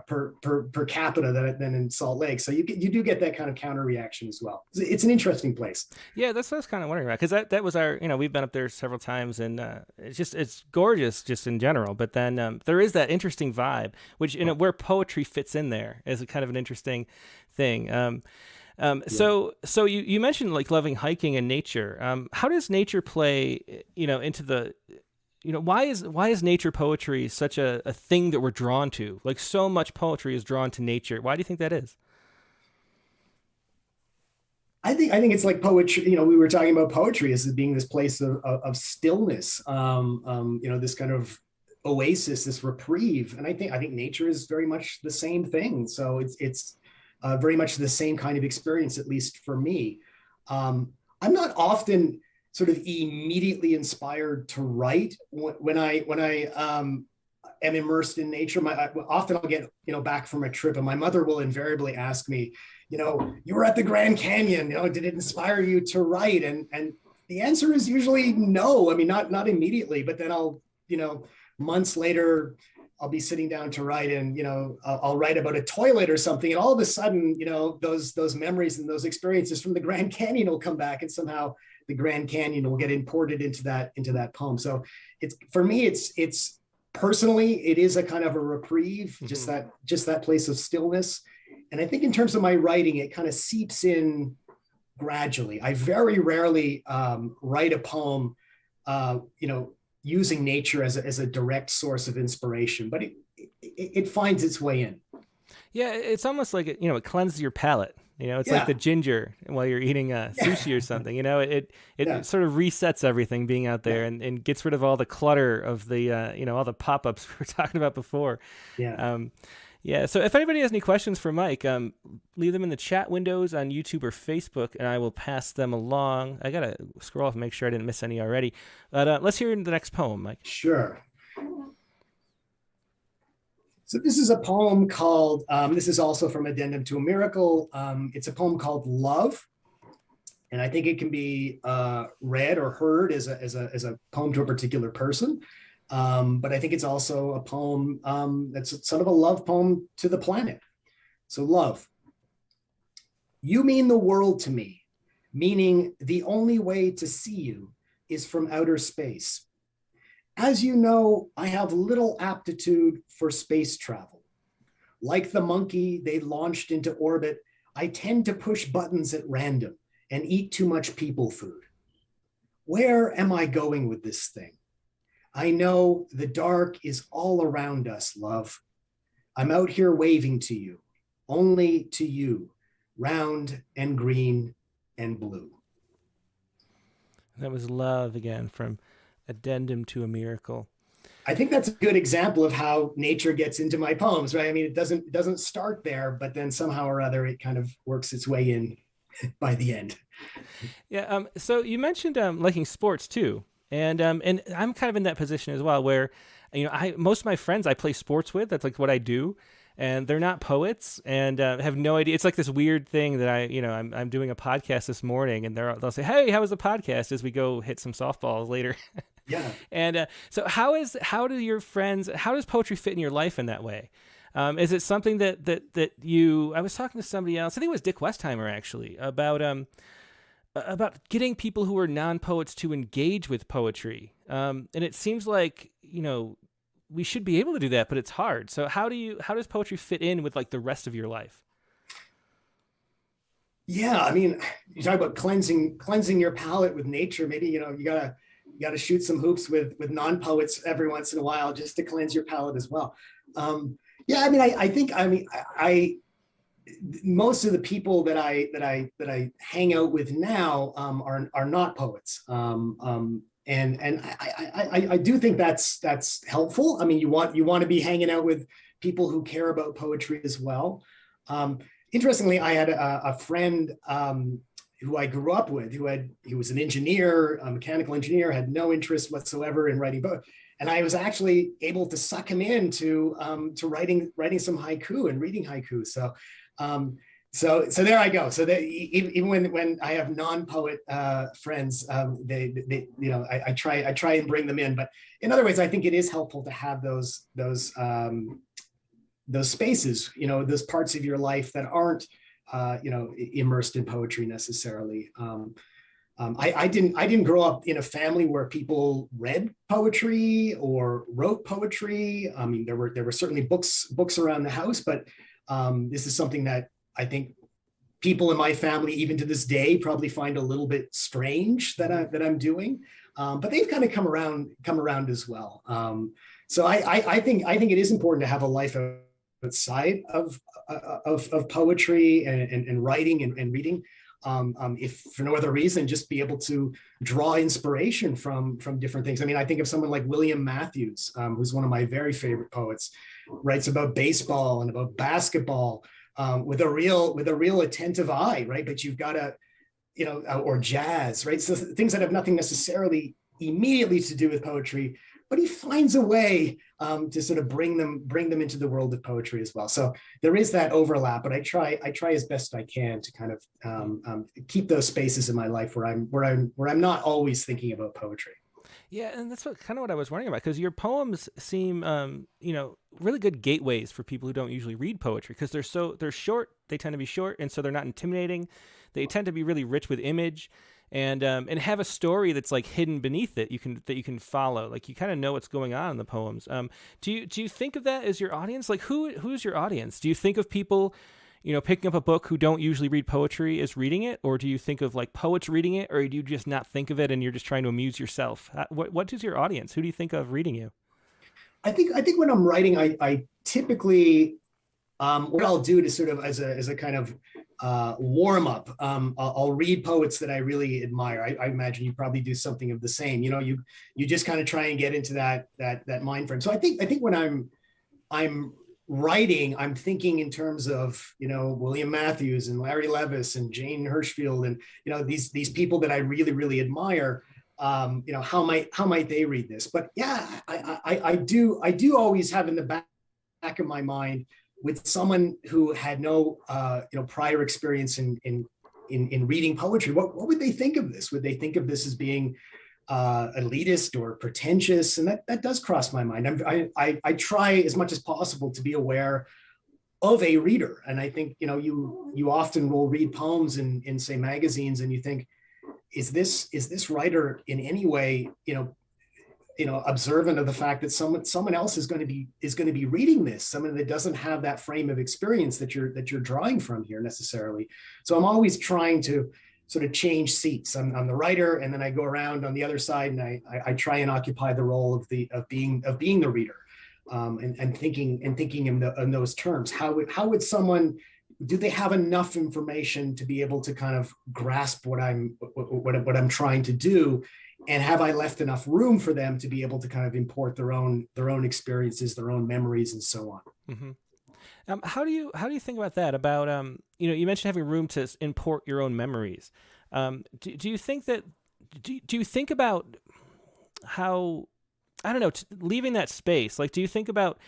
per capita than in Salt Lake. So you do get that kind of counter reaction as well. It's an interesting place. Yeah, that's what I was kind of wondering about, because that was our, we've been up there several times, and it's gorgeous just in general. But then there is that interesting vibe, which where poetry fits in there is a kind of an interesting thing. So you mentioned like loving hiking and nature. How does nature play, into the, why is nature poetry such a thing that we're drawn to? Like, so much poetry is drawn to nature. Why do you think that is? I think it's like poetry. We were talking about poetry as being this place of stillness, this kind of oasis, this reprieve. And I think nature is very much the same thing. So it's very much the same kind of experience, at least for me. I'm not often sort of immediately inspired to write when I am immersed in nature. Often I'll get back from a trip, and my mother will invariably ask me, you were at the Grand Canyon, did it inspire you to write? And the answer is usually no. I mean, not immediately, but then I'll months later I'll be sitting down to write, and I'll write about a toilet or something, and all of a sudden those memories and those experiences from the Grand Canyon will come back, and somehow the Grand Canyon will get imported into that poem. So for me, it's personally, it is a kind of a reprieve, just that place of stillness. And I think in terms of my writing, it kind of seeps in gradually. I very rarely write a poem, using nature as a direct source of inspiration, but it finds its way in. Yeah, it's almost like it cleanses your palate. It's like the ginger while you're eating sushi or something. It sort of resets everything being out there, and gets rid of all the clutter of the all the pop-ups we were talking about before. So if anybody has any questions for Mike, leave them in the chat windows on YouTube or Facebook, and I will pass them along. I gotta scroll off and make sure I didn't miss any already. But let's hear the next poem, Mike. Sure. So this is a poem called, this is also from Addendum to a Miracle. It's a poem called Love. And I think it can be read or heard as a poem to a particular person. But I think it's also a poem that's sort of a love poem to the planet. So love. You mean the world to me, meaning the only way to see you is from outer space. As you know, I have little aptitude for space travel. Like the monkey they launched into orbit, I tend to push buttons at random and eat too much people food. Where am I going with this thing? I know the dark is all around us, love. I'm out here waving to you, only to you, round and green and blue. That was Love again from Addendum to a Miracle. I think that's a good example of how nature gets into my poems, right? I mean, it doesn't start there, but then somehow or other it kind of works its way in by the end. Yeah. So you mentioned liking sports too, and I'm kind of in that position as well, where most of my friends I play sports with. That's like what I do, and they're not poets and have no idea. It's like this weird thing that I'm doing a podcast this morning, and they'll say, "Hey, how was the podcast?" as we go hit some softballs later. Yeah. And so how does poetry fit in your life in that way? Is it something that you, I was talking to somebody else, I think it was Dick Westheimer actually, about getting people who are non-poets to engage with poetry. And it seems like, we should be able to do that, but it's hard. So how does poetry fit in with like the rest of your life? Yeah. I mean, you talk about cleansing your palate with nature. Maybe, you gotta shoot some hoops with non-poets every once in a while just to cleanse your palate as well. Yeah, I mean, I think most of the people that I hang out with now are not poets, and I do think that's helpful. I mean, you want to be hanging out with people who care about poetry as well. Interestingly, I had a friend who I grew up with, he was an engineer, a mechanical engineer, had no interest whatsoever in writing books. And I was actually able to suck him into writing some haiku and reading haiku. So So there I go. So that even when I have non-poet friends, I try and bring them in. But in other ways, I think it is helpful to have those spaces, those parts of your life that aren't immersed in poetry necessarily. I didn't grow up in a family where people read poetry or wrote poetry. I mean, there were certainly books around the house, but this is something that I think people in my family, even to this day, probably find a little bit strange that I'm doing. But they've kind of come around as well. So I think it is important to have a life outside of poetry and writing and reading. If for no other reason, just be able to draw inspiration from different things. I mean, I think of someone like William Matthews, who's one of my very favorite poets, writes about baseball and about basketball with a real attentive eye, right? But you've got to, or jazz, right? So things that have nothing necessarily immediately to do with poetry, but he finds a way to sort of bring them into the world of poetry as well. So there is that overlap, but I try as best I can to kind of keep those spaces in my life where I'm not always thinking about poetry. Yeah, and that's what I was wondering about, because your poems seem, really good gateways for people who don't usually read poetry, because they're short. They tend to be short, and so they're not intimidating. They tend to be really rich with image, and have a story that's like hidden beneath it. That you can follow. Like you kind of know what's going on in the poems. Do you think of that as your audience? Like who's your audience? Do you think of people, picking up a book who don't usually read poetry as reading it, or do you think of like poets reading it, or do you just not think of it and you're just trying to amuse yourself? What is your audience? Who do you think of reading you? I think when I'm writing, I typically what I'll do to sort of as a kind of warm up, I'll read poets that I really admire. I imagine you probably do something of the same. You just kind of try and get into that mind frame. So I think when I'm writing, I'm thinking in terms of William Matthews and Larry Levis and Jane Hirschfield and these people that I really really admire. How might they read this? But yeah, I do always have in the back of my mind, with someone who had no prior experience in reading poetry, what would they think of this? Would they think of this as being elitist or pretentious? And that does cross my mind. I try as much as possible to be aware of a reader. And I think, you often will read poems in say magazines and you think, is this writer in any way, observant of the fact that someone else is going to be reading this, someone that doesn't have that frame of experience that you're drawing from here necessarily. So I'm always trying to sort of change seats. I'm the writer, and then I go around on the other side, and I try and occupy the role of being the reader, and thinking in those terms. How would someone, do they have enough information to be able to kind of grasp what I'm trying to do? And have I left enough room for them to be able to kind of import their own experiences, their own memories, and so on? Mm-hmm. How do you think about that? About you mentioned having room to import your own memories. Do you think that? Do you think about how, I don't know, leaving that space? Like, do you think about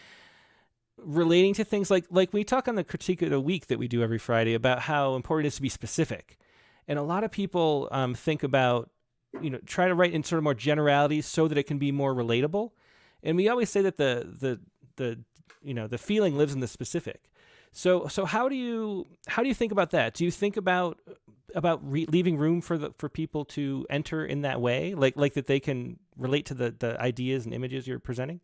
relating to things like we talk on the Critique of the Week that we do every Friday about how important it is to be specific, and a lot of people think about, try to write in sort of more generalities so that it can be more relatable. And we always say that the feeling lives in the specific. So how do you think about that? Do you think about leaving room for people to enter in that way, like that they can relate to the ideas and images you're presenting?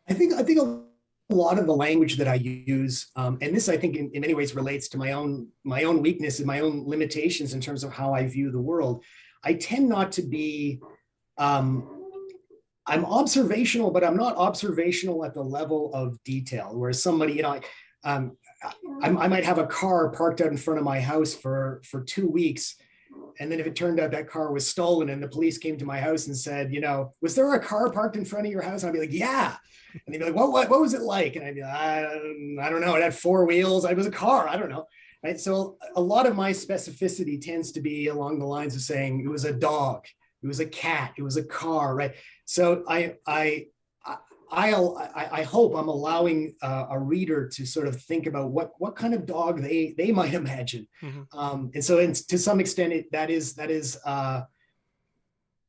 I think a lot of the language that I use, and this I think in many ways relates to my own weakness and my own limitations in terms of how I view the world. I tend not to be, I'm observational, but I'm not observational at the level of detail. Whereas somebody, I might have a car parked out in front of my house for 2 weeks. And then if it turned out that car was stolen and the police came to my house and said, was there a car parked in front of your house? And I'd be like, yeah. And they'd be like, what was it like? And I'd be like, I don't know. It had 4 wheels. It was a car. I don't know. Right. So a lot of my specificity tends to be along the lines of saying it was a dog, it was a cat, it was a car. Right. So I hope I'm allowing a reader to sort of think about what kind of dog they might imagine. And so to some extent, that is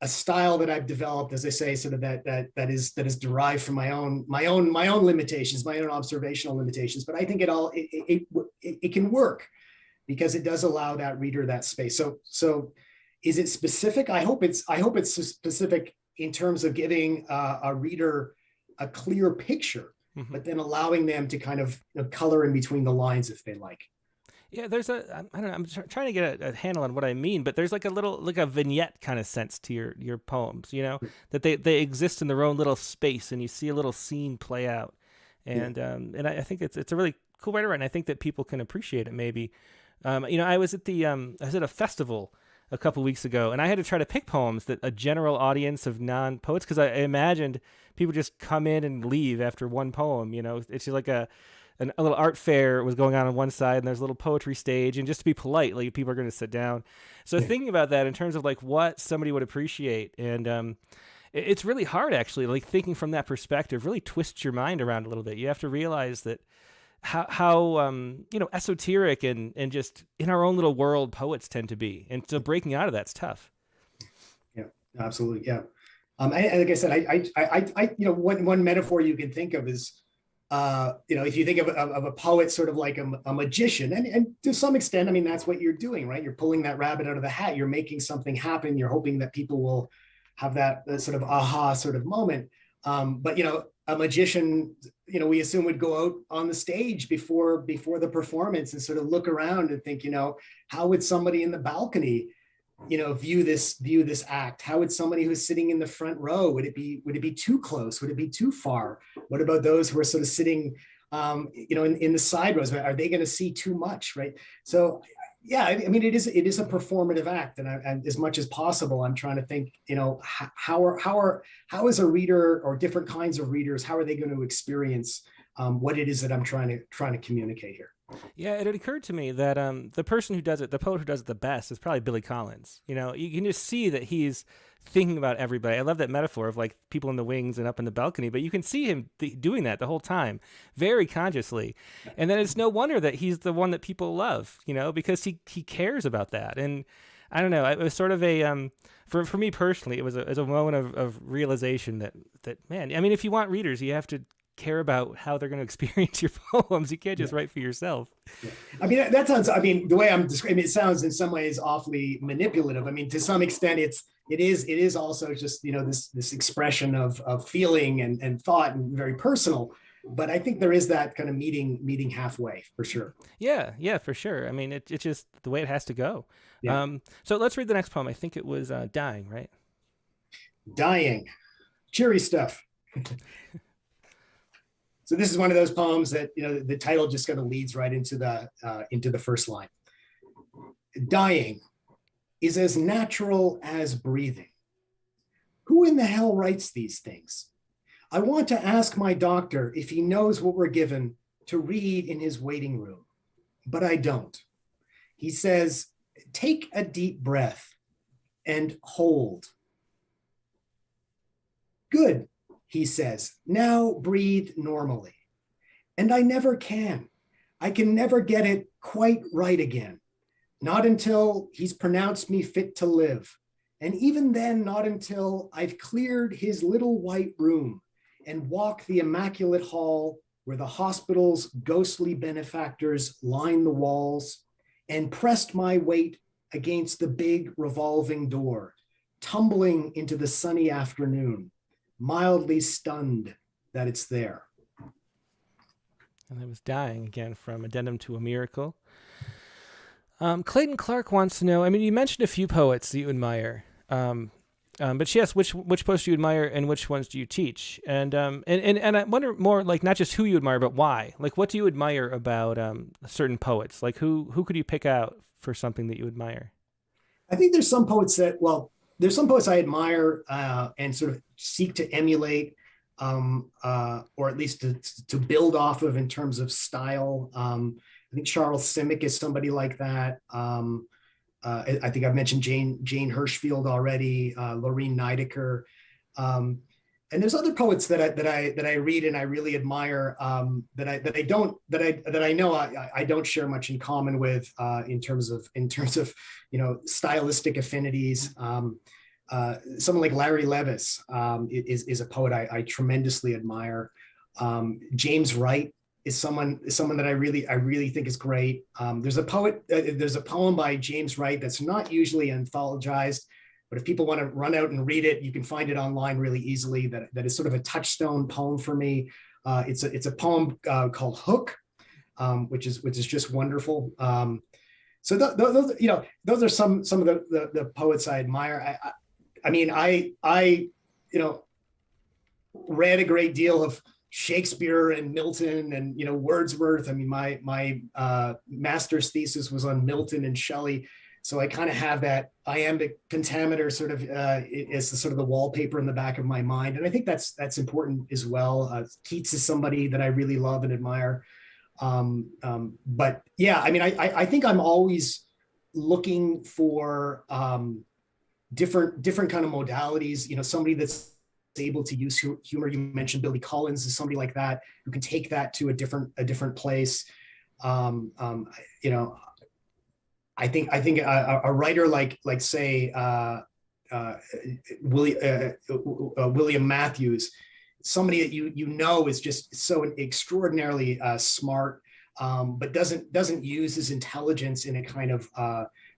a style that I've developed, as I say, sort of that is derived from my own limitations, my own observational limitations. But I think it can work because it does allow that reader that space. So is it specific? I hope it's specific in terms of giving a reader a clear picture, but then allowing them to kind of color in between the lines if they like. Yeah, there's I don't know, I'm trying to get a handle on what I mean, but there's like a vignette kind of sense to your poems, that they exist in their own little space and you see a little scene play out. And and I think it's a really cool way to write, and I think that people can appreciate it maybe. I was at a festival a couple weeks ago, and I had to try to pick poems that a general audience of non-poets, because I imagined people just come in and leave after one poem. It's just like a little art fair was going on one side, and there's a little poetry stage, and just to be polite, like people are going to sit down. So thinking about that in terms of like what somebody would appreciate, and it's really hard actually, like thinking from that perspective really twists your mind around a little bit. You have to realize that how esoteric and just in our own little world poets tend to be, and so breaking out of that's tough. Yeah, absolutely. Yeah. Like I said, I one metaphor you can think of is, if you think of a poet sort of like a magician, and to some extent, I mean, that's what you're doing, right? You're pulling that rabbit out of the hat. You're making something happen. You're hoping that people will have that sort of aha sort of moment. But a magician, we assume would go out on the stage before the performance and sort of look around and think, how would somebody in the balcony view this act? How would somebody who's sitting in the front row, would it be too close? Would it be too far? What about those who are sort of sitting, in the side rows? Are they going to see too much, right? So, yeah, I mean, it is a performative act, and as much as possible, I'm trying to think, how is a reader, or different kinds of readers, how are they going to experience what it is that I'm trying to communicate here? Yeah, it occurred to me that the person who does it, the poet who does it the best, is probably Billy Collins. You can just see that he's thinking about everybody. I love that metaphor of like people in the wings and up in the balcony, but you can see him doing that the whole time, very consciously. And then it's no wonder that he's the one that people love, because he cares about that. And I don't know, it was sort of a for me personally, it was a moment of realization that man, I mean, if you want readers, you have to care about how they're going to experience your poems. You can't just write for yourself. Yeah. I mean, that sounds, the way I'm describing it sounds in some ways awfully manipulative. I mean, to some extent it is also just, this expression of feeling and thought, and very personal. But I think there is that kind of meeting halfway for sure. Yeah, for sure. I mean, it's just the way it has to go. Yeah. So let's read the next poem. I think it was Dying, right? Dying. Cheery stuff. So this is one of those poems that, the title just kind of leads right into the first line. Dying is as natural as breathing. Who in the hell writes these things? I want to ask my doctor if he knows what we're given to read in his waiting room, but I don't. He says, take a deep breath and hold. Good. He says, now breathe normally. And I never can. I can never get it quite right again. Not until he's pronounced me fit to live. And even then, not until I've cleared his little white room and walked the immaculate hall where the hospital's ghostly benefactors line the walls, and pressed my weight against the big revolving door, tumbling into the sunny afternoon, mildly stunned that it's there. And I was Dying again from Addendum to a Miracle. Clayton Clark wants to know, I mean, you mentioned a few poets that you admire, but she asked which poets do you admire and which ones do you teach? And I wonder more, like, not just who you admire, but why. Like, what do you admire about certain poets? Like, who could you pick out for something that you admire? I think there's some poets there's some poets I admire and sort of seek to emulate, or at least to build off of in terms of style. I think Charles Simic is somebody like that. I think I've mentioned Jane Hirschfield already, Lorene Nidecker. and there's other poets that I read and I really admire, that I know I don't share much in common with, in terms of stylistic affinities. Someone like Larry Levis is a poet I tremendously admire. James Wright is someone that I really think is great. There's a poem by James Wright that's not usually anthologized, but if people want to run out and read it, you can find it online really easily. That is sort of a touchstone poem for me. It's a poem called Hook, which is just wonderful. So those are some of the poets I admire. I read a great deal of Shakespeare and Milton and Wordsworth. I mean, my master's thesis was on Milton and Shelley, so I kind of have that iambic pentameter sort of as the sort of the wallpaper in the back of my mind, and I think that's important as well. Keats is somebody that I really love and admire. But yeah, I mean, I think I'm always looking for different kind of modalities. Somebody that's able to use humor. You mentioned Billy Collins is somebody like that who can take that to a different place. I think a writer like say William Matthews, somebody that is just so extraordinarily smart, but doesn't use his intelligence in a kind of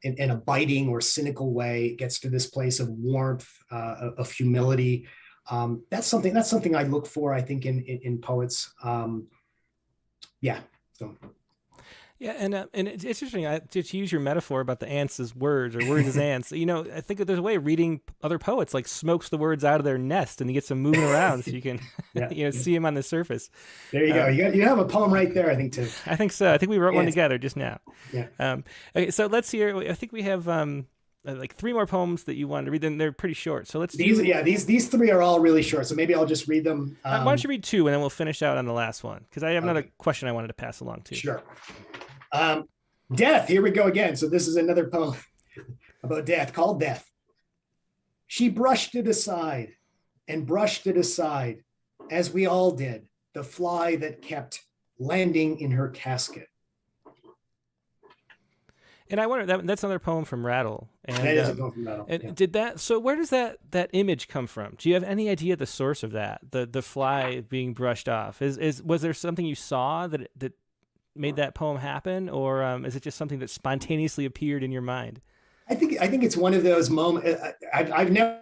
in a biting or cynical way. It gets to this place of warmth, of humility. That's something I look for, I think, in poets. Yeah. So. Yeah, and it's interesting to use your metaphor about the ants as words or words as ants. I think that there's a way of reading other poets, like smokes the words out of their nest and he gets them moving around so you can see them on the surface. There you go. You have a poem right there, I think, too. I think so. I think we wrote one together just now. Yeah. Okay, so let's hear. I think we have like 3 more poems that you wanted to read, and they're pretty short. So let's these 3 are all really short. So maybe I'll just read them. Why don't you read 2 and then we'll finish out on the last one, because I have another question I wanted to pass along too. Sure. Death. Here we go again. So this is another poem about death, called Death. She brushed it aside and brushed it aside, as we all did, the fly that kept landing in her casket. And I wonder, that's another poem from Rattle. And, that is a poem from Rattle. And did that? So where does that image come from? Do you have any idea the source of that? The fly being brushed off. Was there something you saw that made that poem happen, or is it just something that spontaneously appeared in your mind? I think it's one of those moments. I've never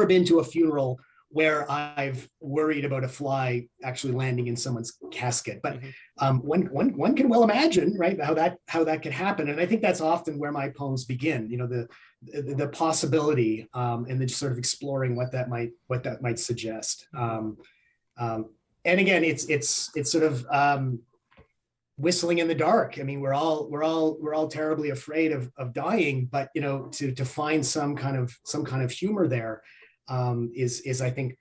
been to a funeral where I've worried about a fly actually landing in someone's casket, but one can well imagine, right, how that could happen. And I think that's often where my poems begin. The possibility, and then just sort of exploring what that might suggest. And again, it's sort of whistling in the dark. I mean, we're all terribly afraid of dying, but to find some kind of humor there is I think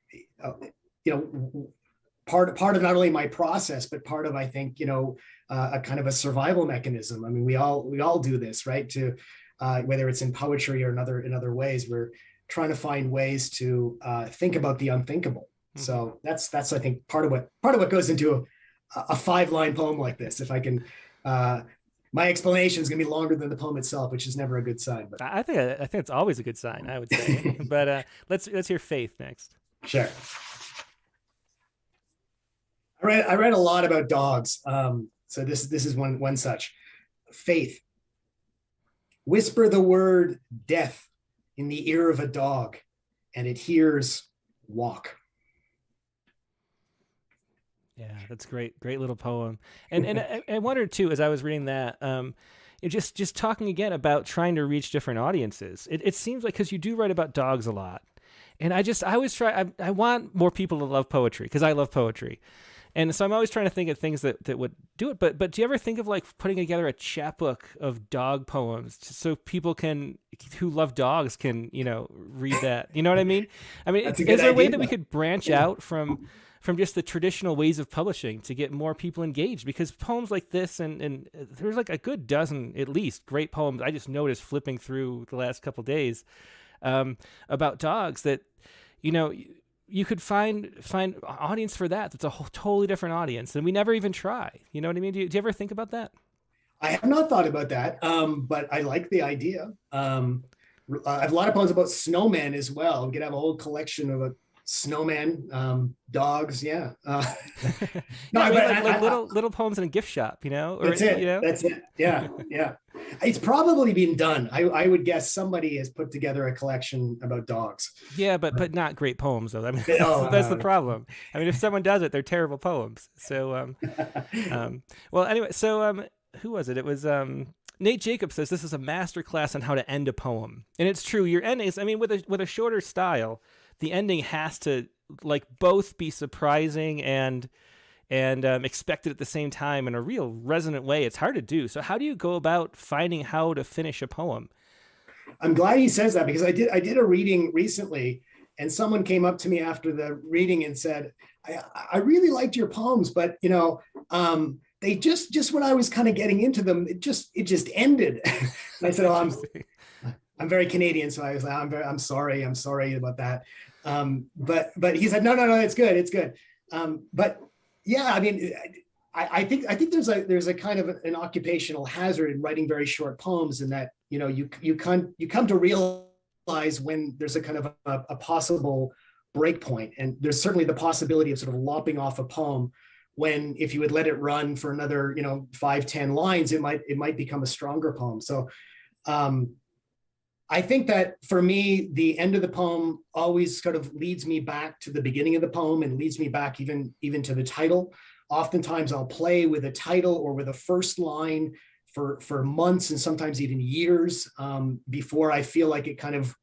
part of not only my process, but part of, I think, a kind of a survival mechanism. I mean, we all do this, right? To whether it's in poetry or in other ways, we're trying to find ways to think about the unthinkable. Mm-hmm. So that's I think part of what goes into a 5-line poem like this. If I can, my explanation is going to be longer than the poem itself, which is never a good sign. But I think it's always a good sign, I would say. But let's hear Faith next. Sure. I read a lot about dogs. So this is one such. Faith. Whisper the word death in the ear of a dog, and it hears walk. Yeah, that's great. Great little poem. And I wondered too, as I was reading that, just talking again about trying to reach different audiences. It seems like, because you do write about dogs a lot, and I always try. I want more people to love poetry, because I love poetry, and so I'm always trying to think of things that would do it. But do you ever think of like putting together a chapbook of dog poems so people who love dogs can read that? You know what I mean? I mean, is there a way that we could branch out from just the traditional ways of publishing to get more people engaged? Because poems like this, and there's like a good dozen, at least, great poems I just noticed flipping through the last couple of days about dogs that, you could find audience for that. That's a whole totally different audience, and we never even try. You know what I mean? Do you ever think about that? I have not thought about that, but I like the idea. I have a lot of poems about snowmen as well. We could have a whole collection of a snowman, dogs. Yeah. No, I mean, like little poems in a gift shop, you know? That's it. You know? That's it. Yeah. Yeah. It's probably been done. I would guess somebody has put together a collection about dogs. Yeah, but not great poems though. I mean, Oh, that's the problem. I mean, if someone does it, they're terrible poems. So, well, anyway, so who was it? It was Nate Jacobs says this is a masterclass on how to end a poem, and it's true. Your endings, I mean, with a shorter style, the ending has to like both be surprising and expected at the same time in a real resonant way. It's hard to do. So how do you go about finding how to finish a poem? I'm glad he says that, because I did a reading recently, and someone came up to me after the reading and said, I really liked your poems, but they just when I was kind of getting into them, it just ended. And I said, I'm very Canadian, so I was like, I'm sorry about that. But he said, no, it's good, it's good. But yeah, I mean, I think there's a kind of an occupational hazard in writing very short poems, in that you come to realize when there's a kind of a possible break point, and there's certainly the possibility of sort of lopping off a poem when, if you would let it run for another 5-10 lines, it might become a stronger poem. So I think that for me, the end of the poem always sort of leads me back to the beginning of the poem, and leads me back even to the title. Oftentimes I'll play with a title or with a first line for months, and sometimes even years, before I feel like it kind of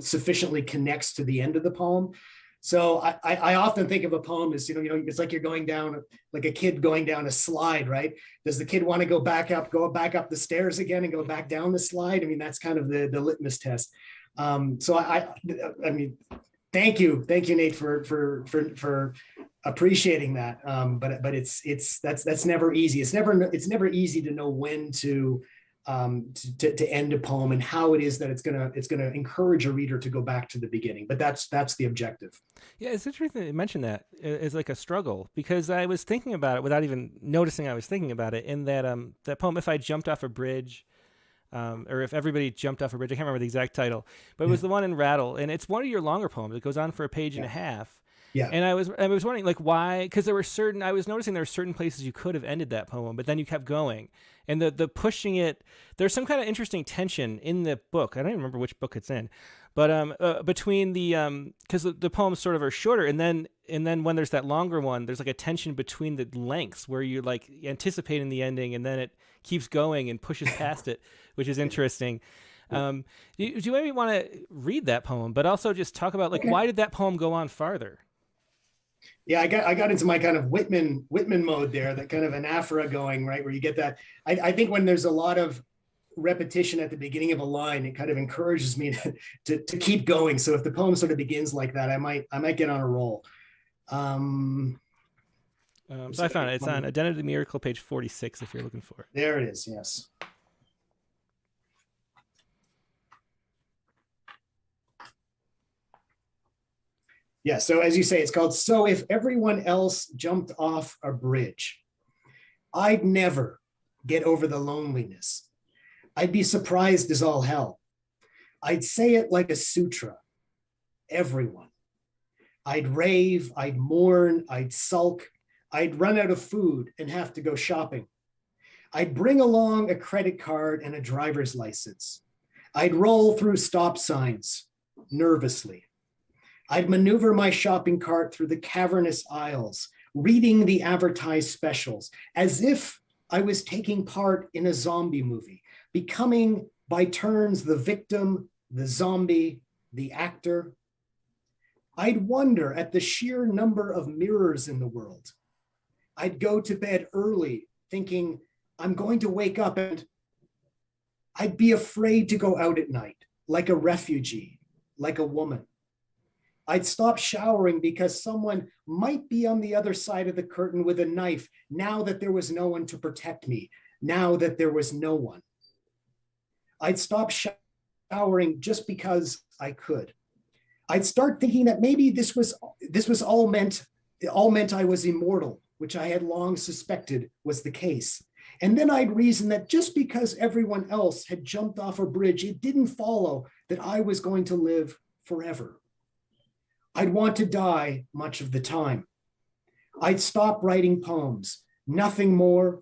sufficiently connects to the end of the poem. So I often think of a poem as, it's like you're going down, like a kid going down a slide, right? Does the kid want to go back up the stairs again and go back down the slide? I mean, that's kind of the litmus test. So I mean, thank you, Nate, for appreciating that. But that's never easy. It's never easy to know when to end a poem, and how it is that it's gonna encourage a reader to go back to the beginning. But that's the objective. Yeah, it's interesting that you mentioned that. It's like a struggle, because I was thinking about it without even noticing I was thinking about it. In that that poem, If I Jumped Off a Bridge, or If Everybody Jumped Off a Bridge, I can't remember the exact title, but it was the one in Rattle, and it's one of your longer poems. It goes on for a page and a half. Yeah. And I was wondering, like, why, because I was noticing there were certain places you could have ended that poem, but then you kept going. And the pushing it, there's some kind of interesting tension in the book. I don't even remember which book it's in, but between the, because the poems sort of are shorter, and then when there's that longer one, there's like a tension between the lengths where you're like anticipating the ending, and then it keeps going and pushes past it, which is interesting. Do you maybe want to read that poem, but also just talk about, like, why did that poem go on farther? Yeah, I got into my kind of Whitman mode there, that kind of anaphora going, right, where you get that. I think when there's a lot of repetition at the beginning of a line, it kind of encourages me to keep going. So if the poem sort of begins like that, I might get on a roll. So I found it. It's on Addendum to the Miracle, page 46, if you're looking for it. There it is. Yes. Yeah, so as you say, it's called So If Everyone Else Jumped Off a Bridge, I'd never get over the loneliness. I'd be surprised as all hell. I'd say it like a sutra, everyone. I'd rave, I'd mourn, I'd sulk. I'd run out of food and have to go shopping. I'd bring along a credit card and a driver's license. I'd roll through stop signs nervously. I'd maneuver my shopping cart through the cavernous aisles, reading the advertised specials, as if I was taking part in a zombie movie, becoming by turns the victim, the zombie, the actor. I'd wonder at the sheer number of mirrors in the world. I'd go to bed early, thinking I'm going to wake up, and I'd be afraid to go out at night, like a refugee, like a woman. I'd stop showering because someone might be on the other side of the curtain with a knife, now that there was no one to protect me, now that there was no one. I'd stop showering just because I could. I'd start thinking that maybe this was all meant I was immortal, which I had long suspected was the case. And then I'd reason that just because everyone else had jumped off a bridge, it didn't follow that I was going to live forever. I'd want to die much of the time. I'd stop writing poems, nothing more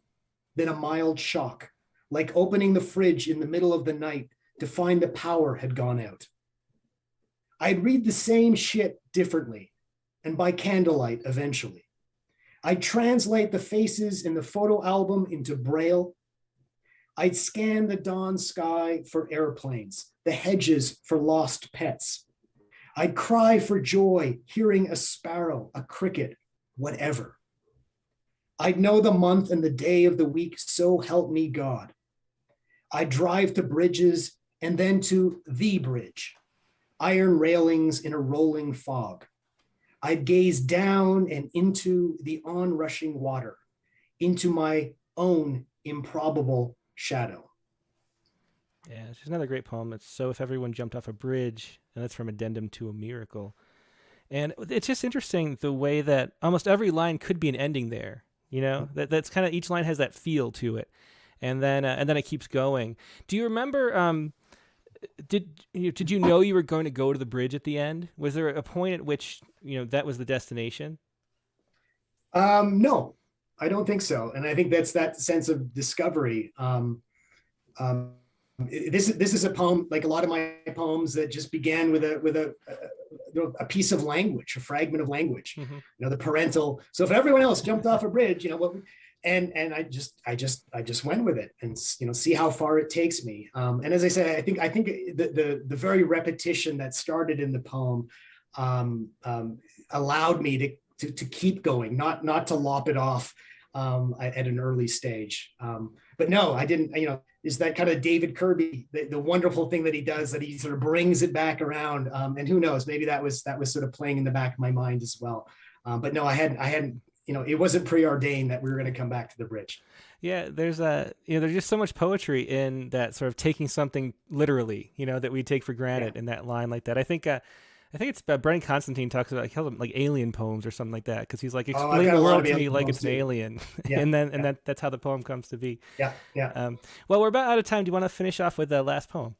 than a mild shock, like opening the fridge in the middle of the night to find the power had gone out. I'd read the same shit differently, and by candlelight eventually. I'd translate the faces in the photo album into Braille. I'd scan the dawn sky for airplanes, the hedges for lost pets. I'd cry for joy hearing a sparrow, a cricket, whatever. I'd know the month and the day of the week, so help me God. I'd drive to bridges and then to the bridge, iron railings in a rolling fog. I'd gaze down and into the onrushing water, into my own improbable shadow. Yeah, it's just another great poem. It's So If Everyone Jumped Off a Bridge, and that's from Addendum to a Miracle. And it's just interesting the way that almost every line could be an ending there. You know, that's kind of, each line has that feel to it. And then it keeps going. Do you remember, did you know you were going to go to the bridge at the end? Was there a point at which, that was the destination? No, I don't think so. And I think that's that sense of discovery. This is a poem, like a lot of my poems, that just began with a piece of language, a fragment of language. Mm-hmm. The parental. So if everyone else jumped off a bridge, and I just went with it, and see how far it takes me. And as I said, I think the very repetition that started in the poem allowed me to keep going, not to lop it off at an early stage. But no, I didn't. Is that kind of David Kirby, the wonderful thing that he does, that he sort of brings it back around. And who knows, maybe that was sort of playing in the back of my mind as well. But no, I hadn't. It wasn't preordained that we were going to come back to the bridge. Yeah, there's there's just so much poetry in that, sort of taking something literally, that we take for granted in that line like that. I think it's Brennan Constantine talks about, he calls them like alien poems or something like that, because he's like, explain the world to me like it's an alien. Yeah, and that's how the poem comes to be. Yeah. Well, we're about out of time. Do you want to finish off with the last poem?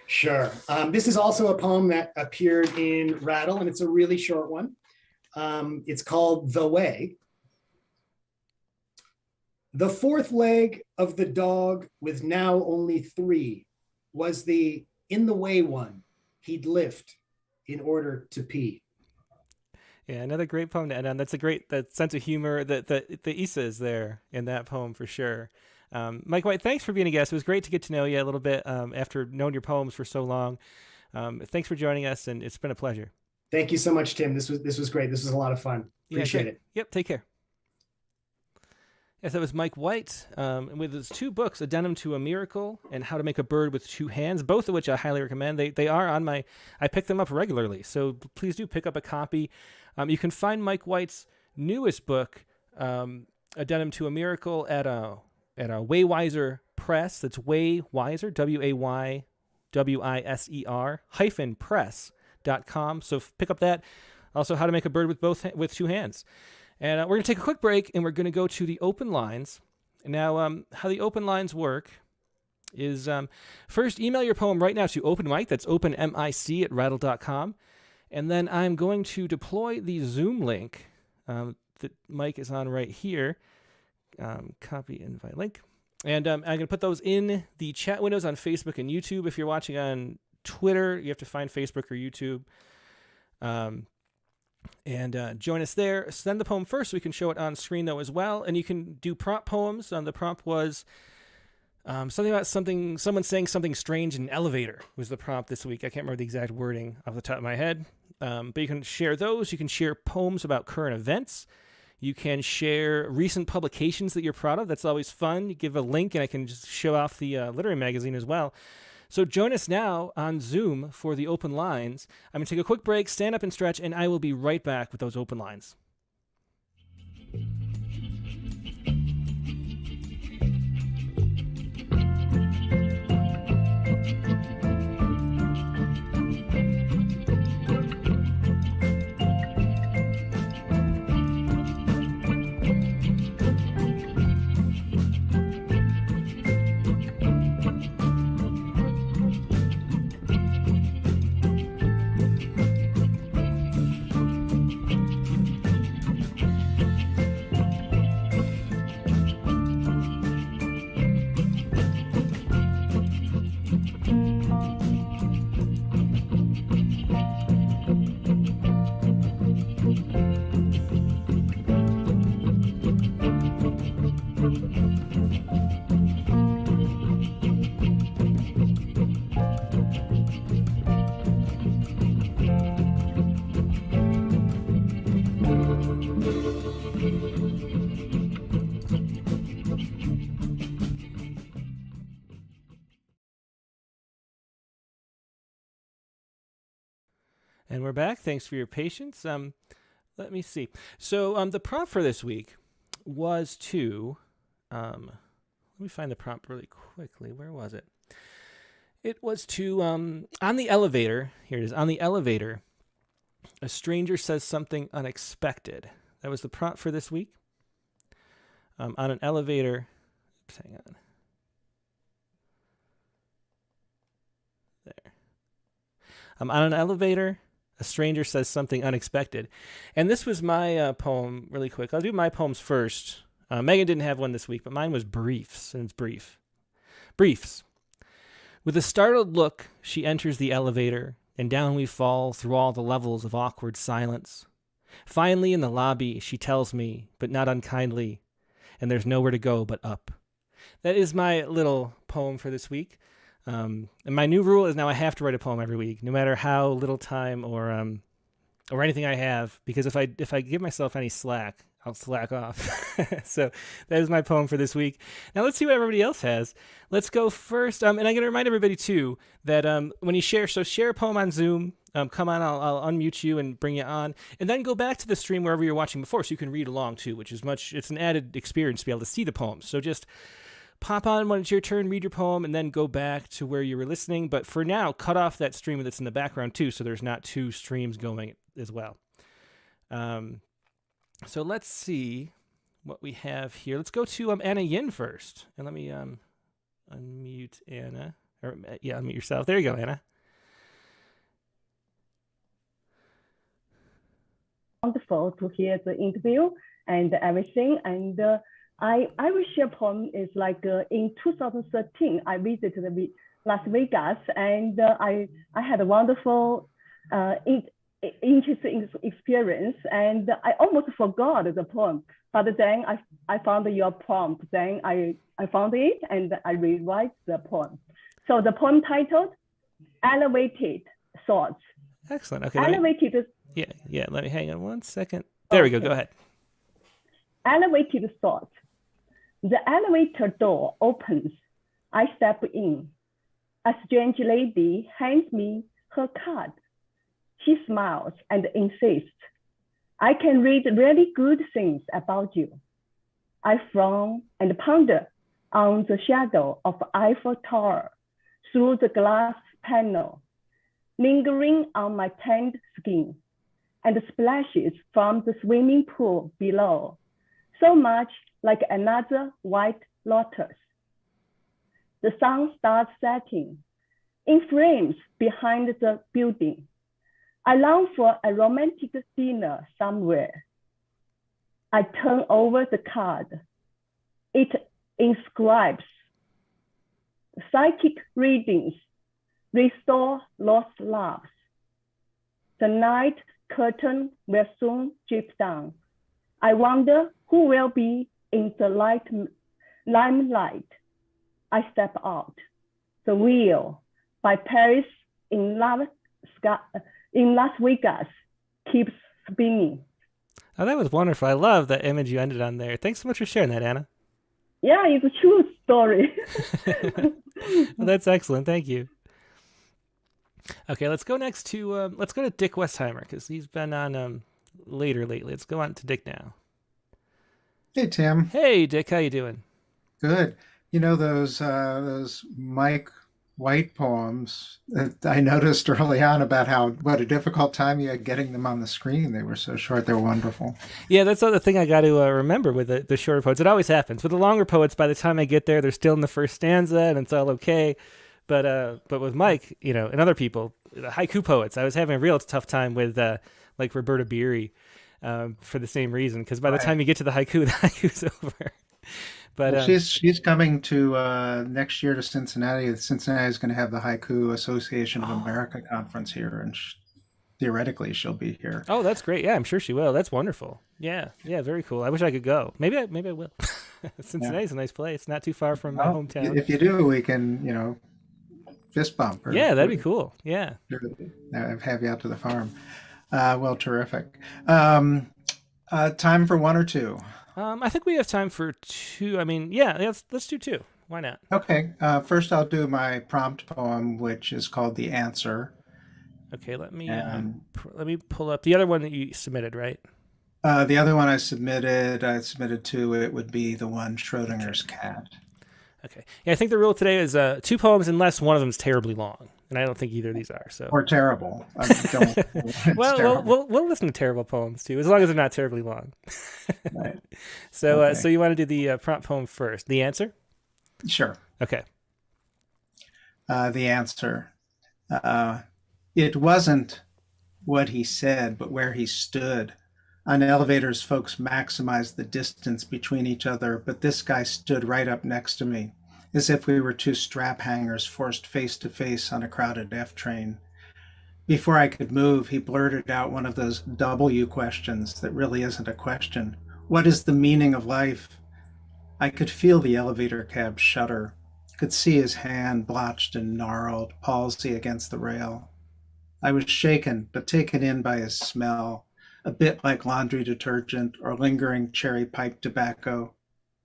Sure. This is also a poem that appeared in Rattle, and it's a really short one. It's called The Way. The fourth leg of the dog, with now only three, was the in the way one he'd lift in order to pee. Yeah, another great poem to end on. That's that sense of humor, the Issa is there in that poem for sure. Mike White, thanks for being a guest. It was great to get to know you a little bit after knowing your poems for so long. Thanks for joining us, and it's been a pleasure. Thank you so much, Tim. This was great. This was a lot of fun. Appreciate it. Yep, take care. Yes, that was Mike White with his two books, Addendum to a Miracle and How to Make a Bird with Two Hands, both of which I highly recommend. They are on I pick them up regularly, so please do pick up a copy. You can find Mike White's newest book, Addendum to a Miracle, at a Waywiser Press. That's Waywiser, WAYWISER -press.com. So pick up that. Also, How to Make a Bird with Two Hands. And we're going to take a quick break, and we're going to go to the open lines. Now, how the open lines work is first, email your poem right now to OpenMic. That's openmic@rattle.com. And then I'm going to deploy the Zoom link that Mike is on right here. Copy invite link. And I'm going to put those in the chat windows on Facebook and YouTube. If you're watching on Twitter, you have to find Facebook or YouTube. And join us there. Send the poem first so we can show it on screen, though, as well. And you can do prompt poems. The prompt was something about someone saying something strange in an elevator was the prompt this week. I can't remember the exact wording off the top of my head. But you can share those. You can share poems about current events. You can share recent publications that you're proud of. That's always fun. You give a link, and I can just show off the literary magazine as well. So join us now on Zoom for the open lines. I'm going to take a quick break, stand up and stretch, and I will be right back with those open lines. And we're back. Thanks for your patience. Let me see. So the prompt for this week was to, let me find the prompt really quickly. Where was it? It was to, on the elevator, here it is, on the elevator, a stranger says something unexpected. That was the prompt for this week. On an elevator, oops, hang on. There. On an elevator, a stranger says something unexpected. And this was my poem really quick. I'll do my poems first. Megan didn't have one this week, but mine was briefs, and it's brief. Briefs. With a startled look, she enters the elevator, and down we fall through all the levels of awkward silence. Finally, in the lobby, she tells me, but not unkindly, and there's nowhere to go but up. That is my little poem for this week. And my new rule is now I have to write a poem every week, no matter how little time or anything I have, because if I give myself any slack, I'll slack off. So that is my poem for this week. Now let's see what everybody else has. Let's go first. And I'm going to remind everybody too that when you share a poem on Zoom. Come on, I'll unmute you and bring you on, and then go back to the stream wherever you're watching before, so you can read along too, which is it's an added experience to be able to see the poems. So just pop on when it's your turn, read your poem, and then go back to where you were listening. But for now, cut off that stream that's in the background too, so there's not two streams going as well. So let's see what we have here. Let's go to Anna Yin first, and let me unmute Anna. Unmute yourself. There you go, Anna. Wonderful to hear the interview and everything. And I will share poem is like in 2013, I visited Las Vegas, and I had a wonderful, interesting experience, and I almost forgot the poem. But then I found your prompt. Then I found it and I rewrite the poem. So the poem titled "Elevated Thoughts." Excellent. Okay. Elevated. Yeah. Let me hang on one second. There we go. Go ahead. Elevated thoughts. The elevator door opens. I step in. A strange lady hands me her card. She smiles and insists, "I can read really good things about you." I frown and ponder on the shadow of Eiffel Tower through the glass panel, lingering on my tanned skin, and the splashes from the swimming pool below, so much like another white lotus. The sun starts setting in flames behind the building. I long for a romantic dinner somewhere. I turn over the card. It inscribes, "Psychic readings restore lost loves. The night curtain will soon drip down. I wonder who will be in the limelight." I step out. The wheel by Paris in Las Vegas keeps spinning. Oh, that was wonderful. I love that image you ended on there. Thanks so much for sharing that, Anna. Yeah, it's a true story. Well, that's excellent. Thank you. Okay, let's go next to Dick Westheimer, because he's been on later lately. Let's go on to Dick now. Hey, Tim. Hey, Dick. How you doing? Good. You know those Mike White poems that I noticed early on about what a difficult time you had getting them on the screen. They were so short. They were wonderful. Yeah, that's the other thing I got to remember with the shorter poets. It always happens. With the longer poets, by the time I get there, they're still in the first stanza, and it's all okay. But with Mike, and other people, the haiku poets, I was having a real tough time with like Roberta Beery for the same reason, because by the time you get to the haiku's over. But well, she's coming to next year to Cincinnati. Cincinnati is going to have the Haiku Association of America conference here, and theoretically she'll be here. Oh, that's great. Yeah, I'm sure she will. That's wonderful. Yeah, very cool. I wish I could go. Maybe I will. Cincinnati's a nice place. Not too far from my hometown. If you do, we can, fist bump. Yeah, that'd be cool. Yeah. Have you out to the farm. Well, terrific. Time for one or two? I think we have time for two. I mean, yeah, let's do two. Why not? Okay. First, I'll do my prompt poem, which is called The Answer. Okay, let me pull up the other one that you submitted, right? The other one I submitted two. It would be the one Schrodinger's Cat. Okay. Yeah, I think the rule today is 2 poems unless one of them is terribly long, and I don't think either of these are. So. Or terrible. Well, we'll listen to terrible poems too, as long as they're not terribly long. Right. So, Okay. So you want to do the prompt poem first? The answer? Sure. Okay. The answer. It wasn't what he said, but where he stood. On elevators, folks maximized the distance between each other, but this guy stood right up next to me, as if we were 2 strap hangers forced face to face on a crowded F train. Before I could move, he blurted out one of those W questions that really isn't a question. What is the meaning of life? I could feel the elevator cab shudder, could see his hand blotched and gnarled, palsy against the rail. I was shaken, but taken in by his smell, a bit like laundry detergent or lingering cherry pipe tobacco.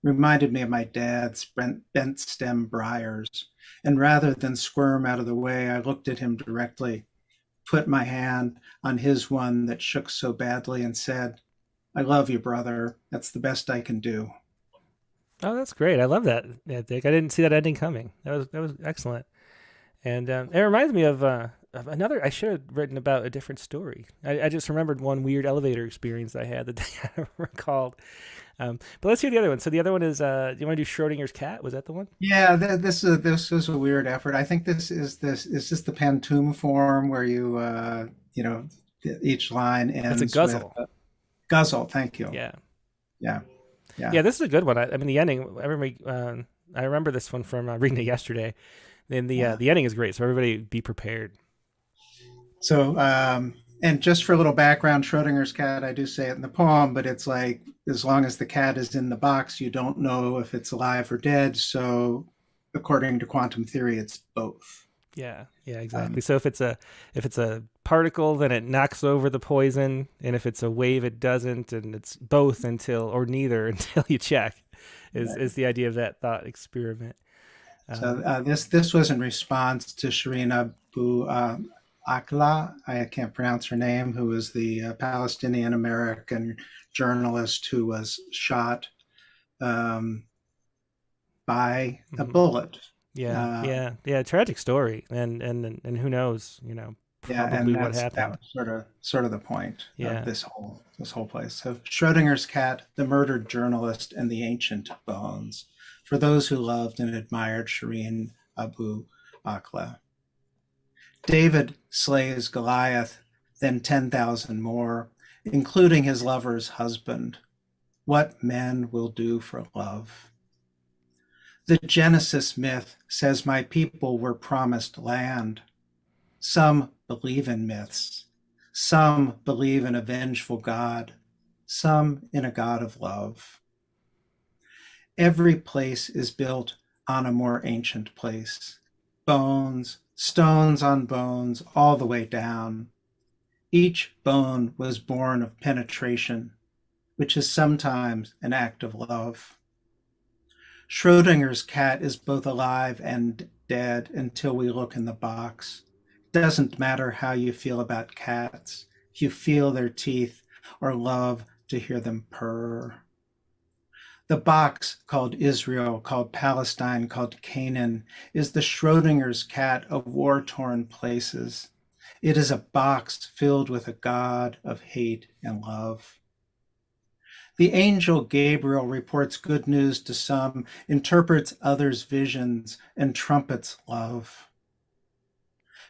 Reminded me of my dad's bent stem briars, and rather than squirm out of the way, I looked at him directly, put my hand on his one that shook so badly, and said, I love you, brother. That's the best I can do. Oh, that's great. I love that, Dick. I didn't see that ending coming. That was excellent. And it reminds me of another. I should have written about a different story. I just remembered one weird elevator experience I had that I recalled. But let's hear the other one. So the other one is, do you want to do Schrodinger's Cat? Was that the one? Yeah, this is a weird effort. I think this is the Pantoum form where you each line ends. It's a guzzle. With, guzzle. Thank you. Yeah. Yeah. This is a good one. I mean, the ending. I remember this one from reading it yesterday. And the ending is great. So everybody be prepared. So, and just for a little background, Schrodinger's cat, I do say it in the poem, but it's like, as long as the cat is in the box, you don't know if it's alive or dead. So according to quantum theory, it's both. Yeah, exactly. So if it's a particle, then it knocks over the poison. And if it's a wave, it doesn't. And it's both or neither until you check is the idea of that thought experiment. So this was in response to Shireen Abu Akleh, I can't pronounce her name, who was the Palestinian-American journalist who was shot by a bullet. Yeah. Tragic story, and who knows, probably what happened. That was sort of the point Yeah. of this whole place. So Schrodinger's cat, the murdered journalist, and the ancient bones. For those who loved and admired Shireen Abu Akleh. David slays Goliath, then 10,000 more, including his lover's husband. What men will do for love. The Genesis myth says my people were promised land. Some believe in myths. Some believe in a vengeful God. Some in a God of love. Every place is built on a more ancient place. Bones, stones on bones, all the way down. Each bone was born of penetration, which is sometimes an act of love. Schrodinger's cat is both alive and dead until we look in the box. Doesn't matter how you feel about cats, if you feel their teeth or love to hear them purr. The box called Israel, called Palestine, called Canaan, is the Schrodinger's cat of war-torn places. It is a box filled with a God of hate and love. The angel Gabriel reports good news to some, interprets others' visions, and trumpets love.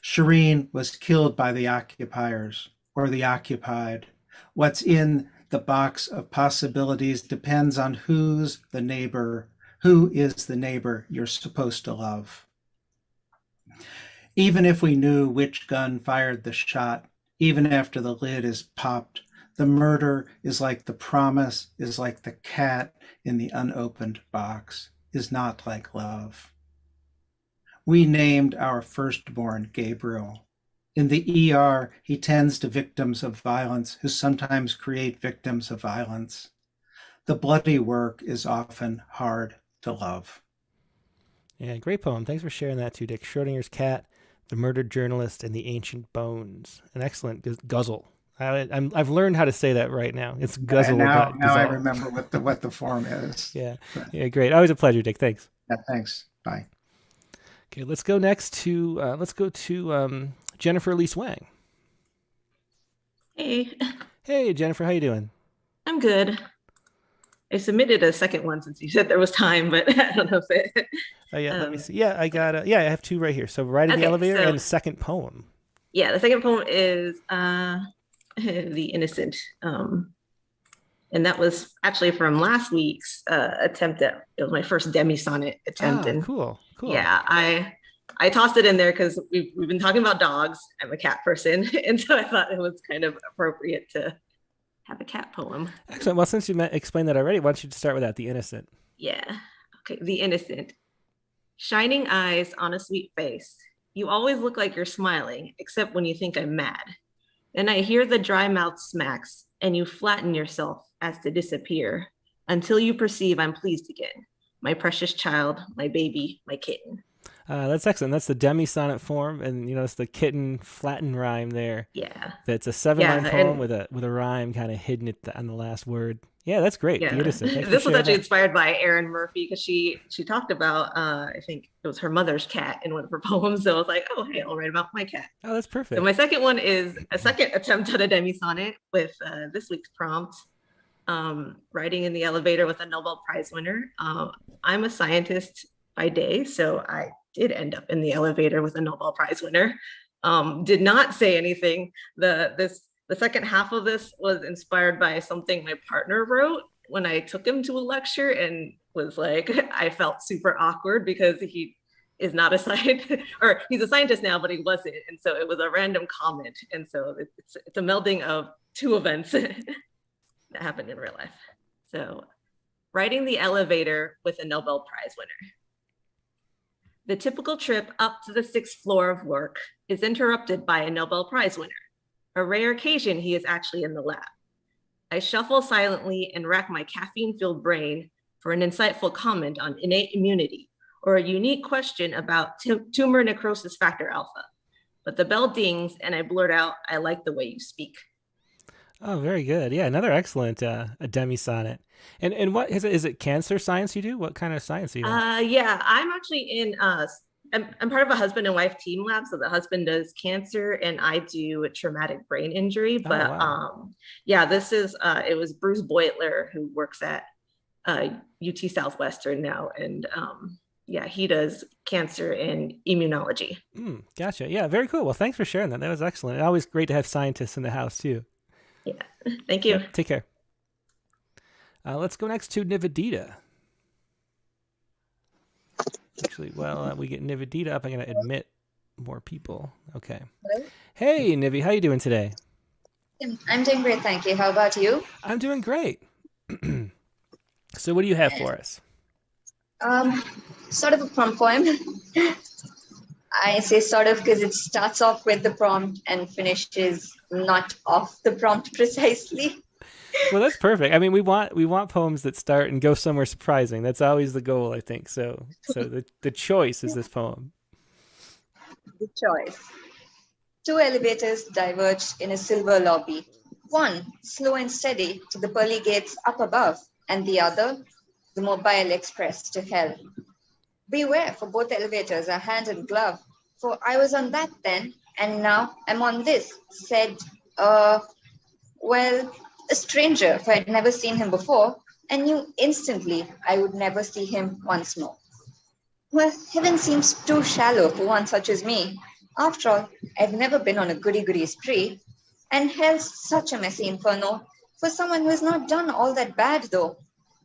Shireen was killed by the occupiers, or the occupied. What's in the box of possibilities depends on who is the neighbor you're supposed to love. Even if we knew which gun fired the shot, Even after the lid is popped, the murder is like the promise, is like the cat in the unopened box, is not like love. We named our firstborn Gabriel. In the ER, he tends to victims of violence who sometimes create victims of violence. The bloody work is often hard to love. Yeah, great poem. Thanks for sharing that too, Dick. Schrodinger's Cat, The Murdered Journalist, and the Ancient Bones. An excellent guzzle. I've learned how to say that right now. It's guzzle. Now Guzzle. I remember what the form is. Yeah, great. Always a pleasure, Dick. Thanks. Yeah, thanks. Bye. Okay, let's go next to Jennifer Elise Wang. Hey, Jennifer, how you doing? I'm good. I submitted a second one since you said there was time, but I don't know if it. Oh yeah, let me see. Yeah, I got. I have two right here. So Ride in the Elevator and second poem. Yeah, the second poem is The Innocent, and that was actually from last week's attempt at. It was my first demi-sonnet attempt. And cool. Yeah, I tossed it in there because we've been talking about dogs. I'm a cat person, and so I thought it was kind of appropriate to have a cat poem. Excellent. Well, since you explained that already, why don't you start with that, The Innocent? Yeah. Okay. The Innocent. Shining eyes on a sweet face. You always look like you're smiling, except when you think I'm mad. Then I hear the dry mouth smacks, and you flatten yourself as to disappear until you perceive I'm pleased again. My precious child, my baby, my kitten. That's excellent. That's the demi-sonnet form, and it's the kitten flatten rhyme there. Yeah. That's a 7-line poem with a rhyme kind of hidden on the last word. Yeah, that's great. Yeah. The Innocent. This was actually inspired by Erin Murphy because she talked about I think it was her mother's cat in one of her poems. So I was like, oh hey, I'll write about my cat. Oh, that's perfect. So my second one is a second attempt at a demi-sonnet with this week's prompt. Riding in the elevator with a Nobel Prize winner. I'm a scientist by day, so I did end up in the elevator with a Nobel Prize winner. Did not say anything. The second half of this was inspired by something my partner wrote when I took him to a lecture, and was like, I felt super awkward because he is not a scientist, or he's a scientist now, but he wasn't. And so it was a random comment. And so it's a melding of two events that happened in real life. So riding the elevator with a Nobel Prize winner. The typical trip up to the 6th floor of work is interrupted by a Nobel Prize winner. A rare occasion he is actually in the lab. I shuffle silently and rack my caffeine-filled brain for an insightful comment on innate immunity or a unique question about tumor necrosis factor alpha. But the bell dings and I blurt out, I like the way you speak. Oh, very good. Yeah, another excellent a demi-sonnet. And what is it cancer science you do? What kind of science do you do? Yeah, I'm actually in I'm part of a husband and wife team lab. So the husband does cancer and I do a traumatic brain injury. But wow. This is it was Bruce Beutler who works at UT Southwestern now. And he does cancer and immunology. Gotcha. Yeah, very cool. Well, thanks for sharing that. That was excellent. Always great to have scientists in the house too. Yeah, thank you. Yeah, take care. Let's go next to Nivedita. Actually, we get Nivedita up. I'm going to admit more people. Okay. Hello? Hey, Nivi, how you doing today? I'm doing great, thank you. How about you? I'm doing great. So what do you have for us? Sort of a prompt poem. I say sort of because it starts off with the prompt and finishes not off the prompt precisely. Well, that's perfect. I mean, we want poems that start and go somewhere surprising. That's always the goal, I think. So the choice is this poem. The choice. 2 elevators diverged in a silver lobby. One, slow and steady to the pearly gates up above, and the other, the mobile express to hell. Beware, for both elevators are hand and glove, for I was on that then, and now I'm on this, said, a stranger, for I'd never seen him before, and knew instantly I would never see him once more. Well, heaven seems too shallow for one such as me. After all, I've never been on a goody-goody spree, and hell's such a messy inferno for someone who has not done all that bad, though.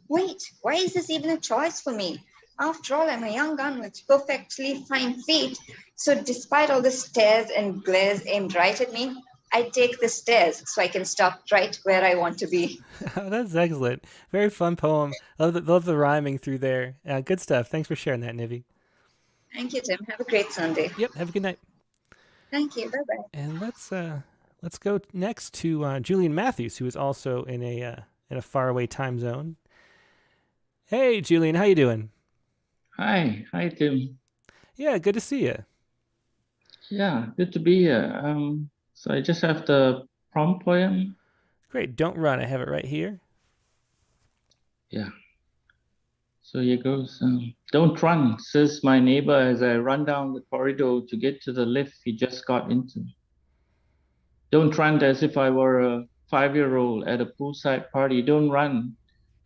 Wait, why is this even a choice for me? After all, I'm a young gun with perfectly fine feet, so despite all the stares and glares aimed right at me, I take the stairs so I can stop right where I want to be. That's excellent. Very fun poem. Love the rhyming through there. Good stuff. Thanks for sharing that, Nivi. Thank you, Tim. Have a great Sunday. Yep. Have a good night. Thank you. Bye-bye. And let's go next to Julian Matthews, who is also in a faraway time zone. Hey, Julian, how you doing? Hi, Tim. Yeah, good to see you. Yeah, good to be here. So I just have the prompt poem. Great. Don't run. I have it right here. Yeah. So here goes. Don't run, says my neighbor as I run down the corridor to get to the lift he just got into. Don't run as if I were a 5-year-old at a poolside party. Don't run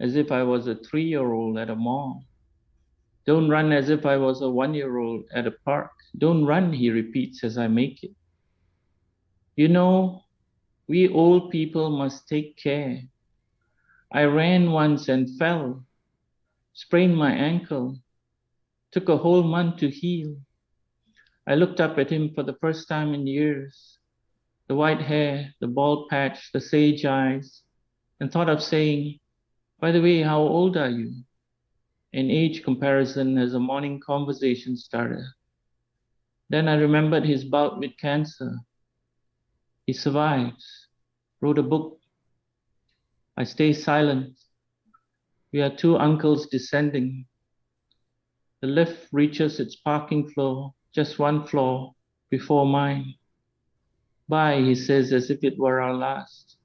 as if I was a 3-year-old at a mall. Don't run as if I was a 1-year-old at a park. Don't run, he repeats as I make it. You know, we old people must take care. I ran once and fell, sprained my ankle, took a whole month to heal. I looked up at him for the first time in years, the white hair, the bald patch, the sage eyes, and thought of saying, by the way, how old are you? An age comparison as a morning conversation starter. Then I remembered his bout with cancer. He survives, wrote a book. I stay silent. We are two uncles descending. The lift reaches its parking floor, just one floor before mine. Bye, he says, as if it were our last.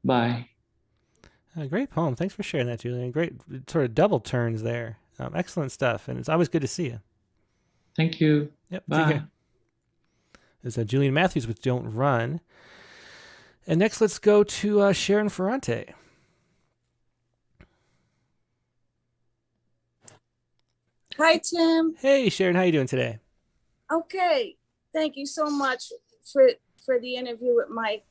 Bye. Great poem. Thanks for sharing that, Julian. Great sort of double turns there. Excellent stuff, and it's always good to see you. Thank you. Yep. Bye. Take care. There's Julian Matthews with Don't Run. And next, let's go to Sharon Ferrante. Hi, Tim. Hey, Sharon. How you doing today? Okay. Thank you so much for the interview with Mike.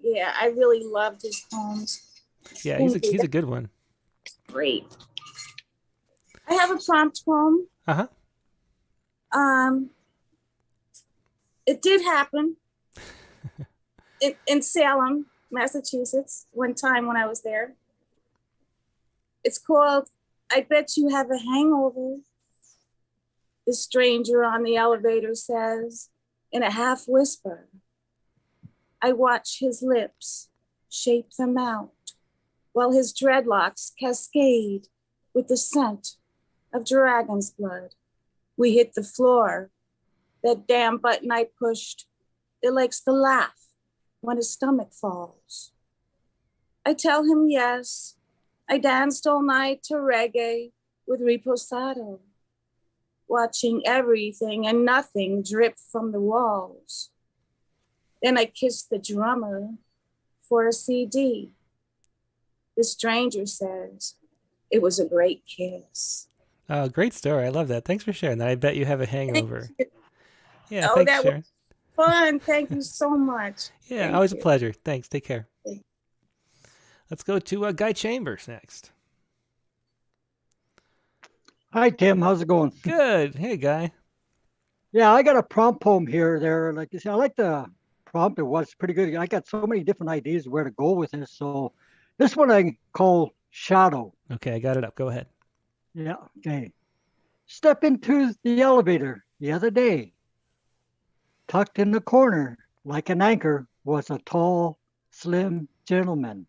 Yeah, I really loved his poems. Yeah, he's a good one. Great. I have a prompt poem. Uh-huh. It did happen in Salem, Massachusetts, one time when I was there. It's called, I Bet You Have a Hangover. The stranger on the elevator says in a half whisper. I watch his lips shape them out while his dreadlocks cascade with the scent of dragon's blood. We hit the floor. That damn button I pushed, it likes to laugh when his stomach falls. I tell him yes. I danced all night to reggae with Reposado, watching everything and nothing drip from the walls. Then I kissed the drummer for a CD. The stranger says it was a great kiss. Oh, great story. I love that. Thanks for sharing that. I bet you have a hangover. Yeah, oh, thanks, that Sharon. was fun. Thank you so much. Yeah, Thank always you. a pleasure. Thanks. Take care. Thank you. Let's go to Guy Chambers next. Hi, Tim. How's it going? Good. Hey, Guy. Yeah, I got a prompt poem here. There, like you said, I like the prompt. It was pretty good. I got so many different ideas where to go with this. So this one I call Shadow. Okay, I got it up. Go ahead. Yeah. Okay. Step into the elevator the other day. Tucked in the corner, like an anchor, was a tall, slim gentleman.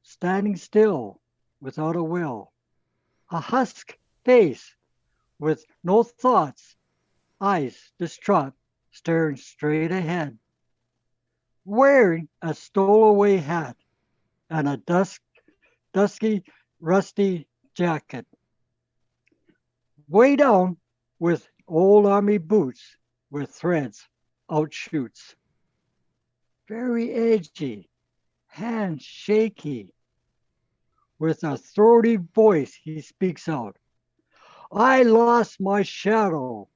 Standing still, without a will. A husk face with no thoughts, eyes distraught, staring straight ahead. Wearing a stowaway hat and a dusky, rusty jacket. Way down with old army boots with threads outshoots. Very edgy, hands shaky. With a throaty voice he speaks out. I lost my shadow.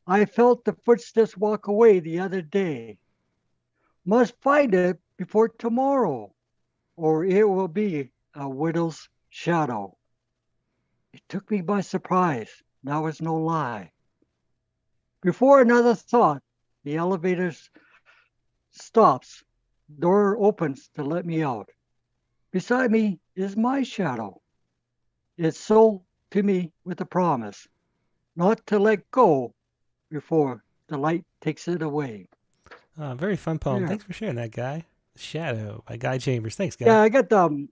I felt the footsteps walk away the other day. Must find it before tomorrow, or it will be a widow's shadow. It took me by surprise. That was no lie. Before another thought, the elevator's stops. Door opens to let me out. Beside me is my shadow. It's sold to me with a promise not to let go before the light takes it away. Very fun poem. Yeah. Thanks for sharing that, Guy. Shadow by Guy Chambers. Thanks, Guy. Yeah, I got the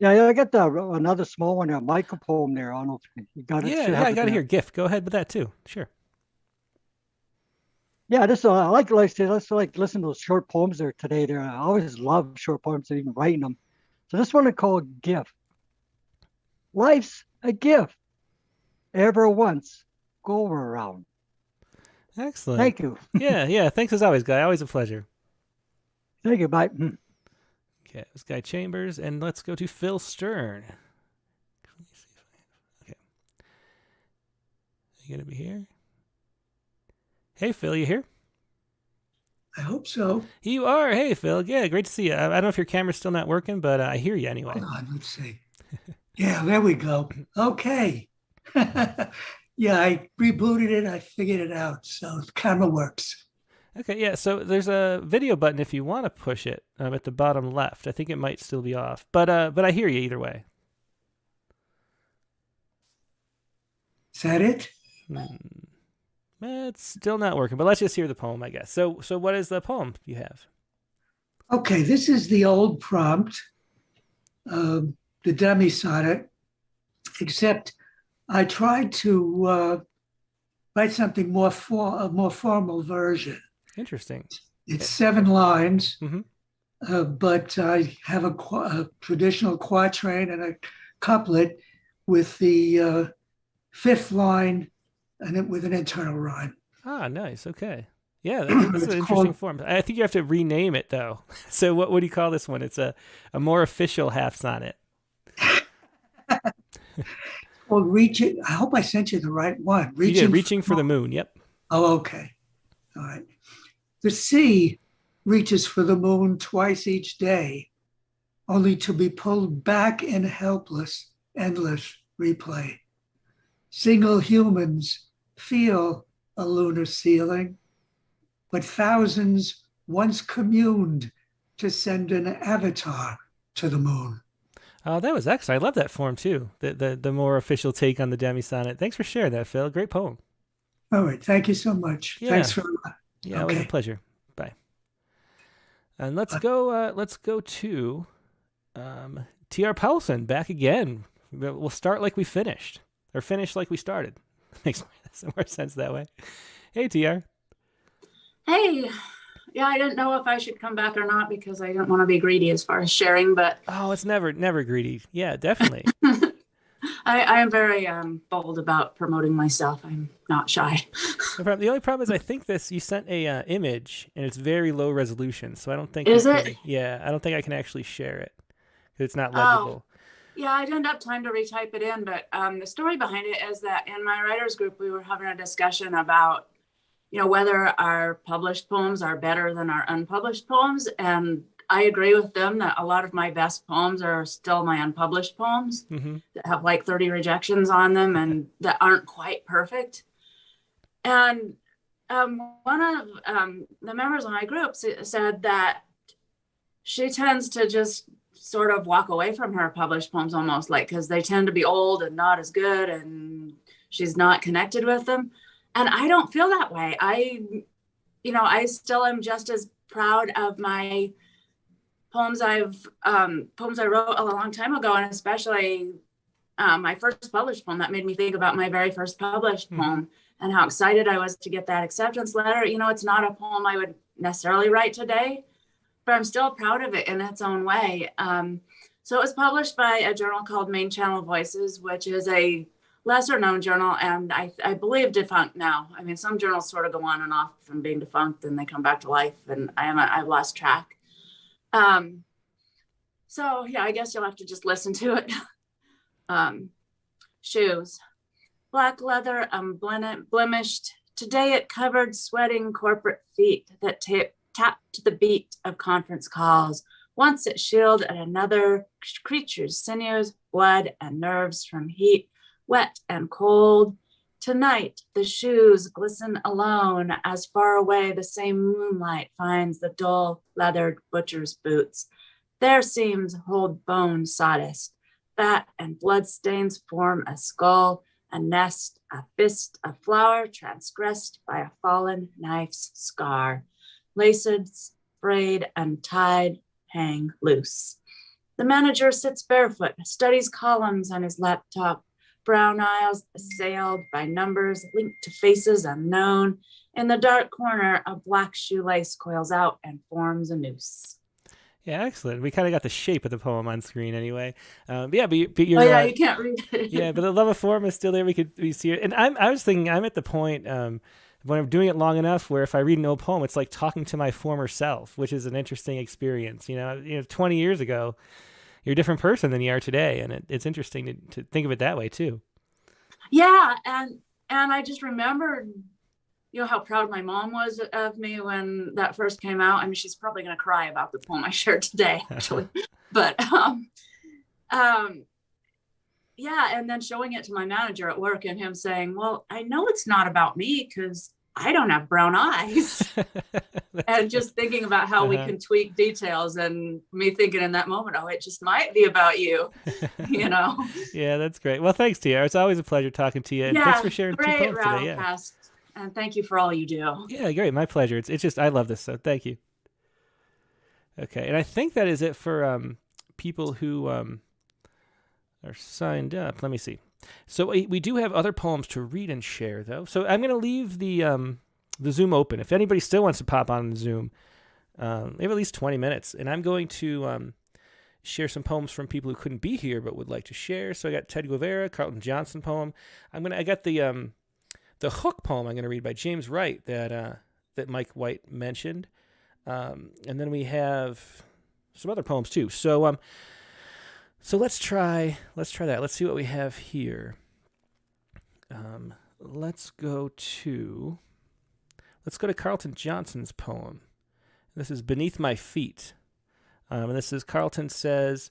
I got another small one, a Michael poem there. I don't know if you got it. Yeah, I got to hear GIF. Go ahead with that too. Sure. Yeah, this I like I said, let's like listen to those short poems there today. There, I always love short poems and even writing them. So this one I call gift. Life's a gift. Ever once, go around. Excellent. Thank you. Yeah. Thanks as always, Guy. Always a pleasure. Thank you. Bye. Okay, this Guy Chambers, and let's go to Phil Stern. Okay. Are you gonna be here? Hey, Phil, you here? I hope so. You are. Hey, Phil. Yeah, great to see you. I don't know if your camera's still not working, but I hear you anyway. Hold on, let's see. Yeah, there we go. Okay. Yeah, I rebooted it. I figured it out. So the camera works. Okay, yeah, so there's a video button if you want to push it at the bottom left. I think it might still be off, but I hear you either way. Is that it? It's still not working, but let's just hear the poem, I guess. So what is the poem you have? Okay, this is the old prompt, the dummy sonnet, except I tried to write something a more formal version. Interesting. It's 7 lines, Mm-hmm. but I have a traditional quatrain and a couplet with the 5th line and with an internal rhyme. Ah, nice. Okay. Yeah, that's an interesting form. I think you have to rename it, though. So what do you call this one? It's a more official half sonnet. Well, I hope I sent you the right one. Reaching for the moon. Yep. Oh, okay. All right. The sea reaches for the moon twice each day, only to be pulled back in helpless, endless replay. Single humans feel a lunar ceiling, but thousands once communed to send an avatar to the moon. Oh, that was excellent. I love that form too. The more official take on the demi-sonnet. Thanks for sharing that, Phil. Great poem. All right. Thank you so much. Yeah. Thanks for Yeah, always a pleasure. Bye. And let's go to T.R. Poulson back again. We'll start like we finished, or finish like we started. Makes more sense that way. Hey, TR. Hey. Yeah, I didn't know if I should come back or not because I didn't want to be greedy as far as sharing, but... Oh, it's never greedy. Yeah, definitely. I am very bold about promoting myself. I'm not shy. The only problem is I think you sent a image, and it's very low resolution, so I don't think... Is it? Yeah, I don't think I can actually share it, because it's not legible. Yeah, I didn't have time to retype it in, but the story behind it is that in my writers group, we were having a discussion about whether our published poems are better than our unpublished poems. And I agree with them that a lot of my best poems are still my unpublished poems that have like 30 rejections on them and that aren't quite perfect. And one of the members of my group said that she tends to just sort of walk away from her published poems almost like, because they tend to be old and not as good and she's not connected with them. And I don't feel that way. I still am just as proud of my poems I wrote a long time ago, and especially my first published poem that made me think about my very first published poem and how excited I was to get that acceptance letter. It's not a poem I would necessarily write today, but I'm still proud of it in its own way. So it was published by a journal called Main Channel Voices, which is a lesser known journal, and I believe defunct now. I mean, some journals sort of go on and off from being defunct and they come back to life, and I've lost track. So yeah, I guess you'll have to just listen to it. Shoes, black leather, blemished. Today it covered sweating corporate feet that tapped to the beat of conference calls. Once it shielded at another creature's sinews, blood and nerves from heat. Wet and cold, Tonight, the shoes glisten alone as far away the same moonlight finds the dull leathered butcher's boots. Their seams hold bone sawdust. Fat and bloodstains form a skull, a nest, a fist, a flower transgressed by a fallen knife's scar. Laces, frayed and tied, hang loose. The manager sits barefoot, studies columns on his laptop. Brown eyes assailed by numbers linked to faces unknown. In the dark corner, a black shoelace coils out and forms a noose. Yeah, excellent. We kind of got the shape of the poem on screen anyway. But you're. You can't read it. Yeah, but the love of form is still there. We see it. And I was thinking, I'm at the point when I'm doing it long enough where if I read an old poem, it's like talking to my former self, which is an interesting experience. 20 years ago, you're a different person than you are today, and it's interesting to think of it that way too. Yeah, and I just remembered, how proud my mom was of me when that first came out. I mean, she's probably going to cry about the poem I shared today, actually. But yeah, and then showing it to my manager at work and him saying, "Well, I know it's not about me because I don't have brown eyes." And just thinking about how we can tweak details, and me thinking in that moment, oh, it just might be about you, Yeah, that's great. Well, thanks, Tia. It's always a pleasure talking to you. And thanks for sharing two poems today. Yeah. Rattlecast, and thank you for all you do. Yeah, great. My pleasure. It's just, I love this, so thank you. Okay, and I think that is it for people who are signed up. Let me see. So we do have other poems to read and share, though. So I'm going to leave the Zoom open. If anybody still wants to pop on the Zoom, we have at least 20 minutes. And I'm going to share some poems from people who couldn't be here but would like to share. So I got Ted Guevara, Carlton Johnson poem. I got the Hook poem I'm going to read by James Wright that Mike White mentioned. And then we have some other poems too. So let's try that. Let's see what we have here. Let's go to Carlton Johnson's poem. This is Beneath My Feet. And this is, Carlton says,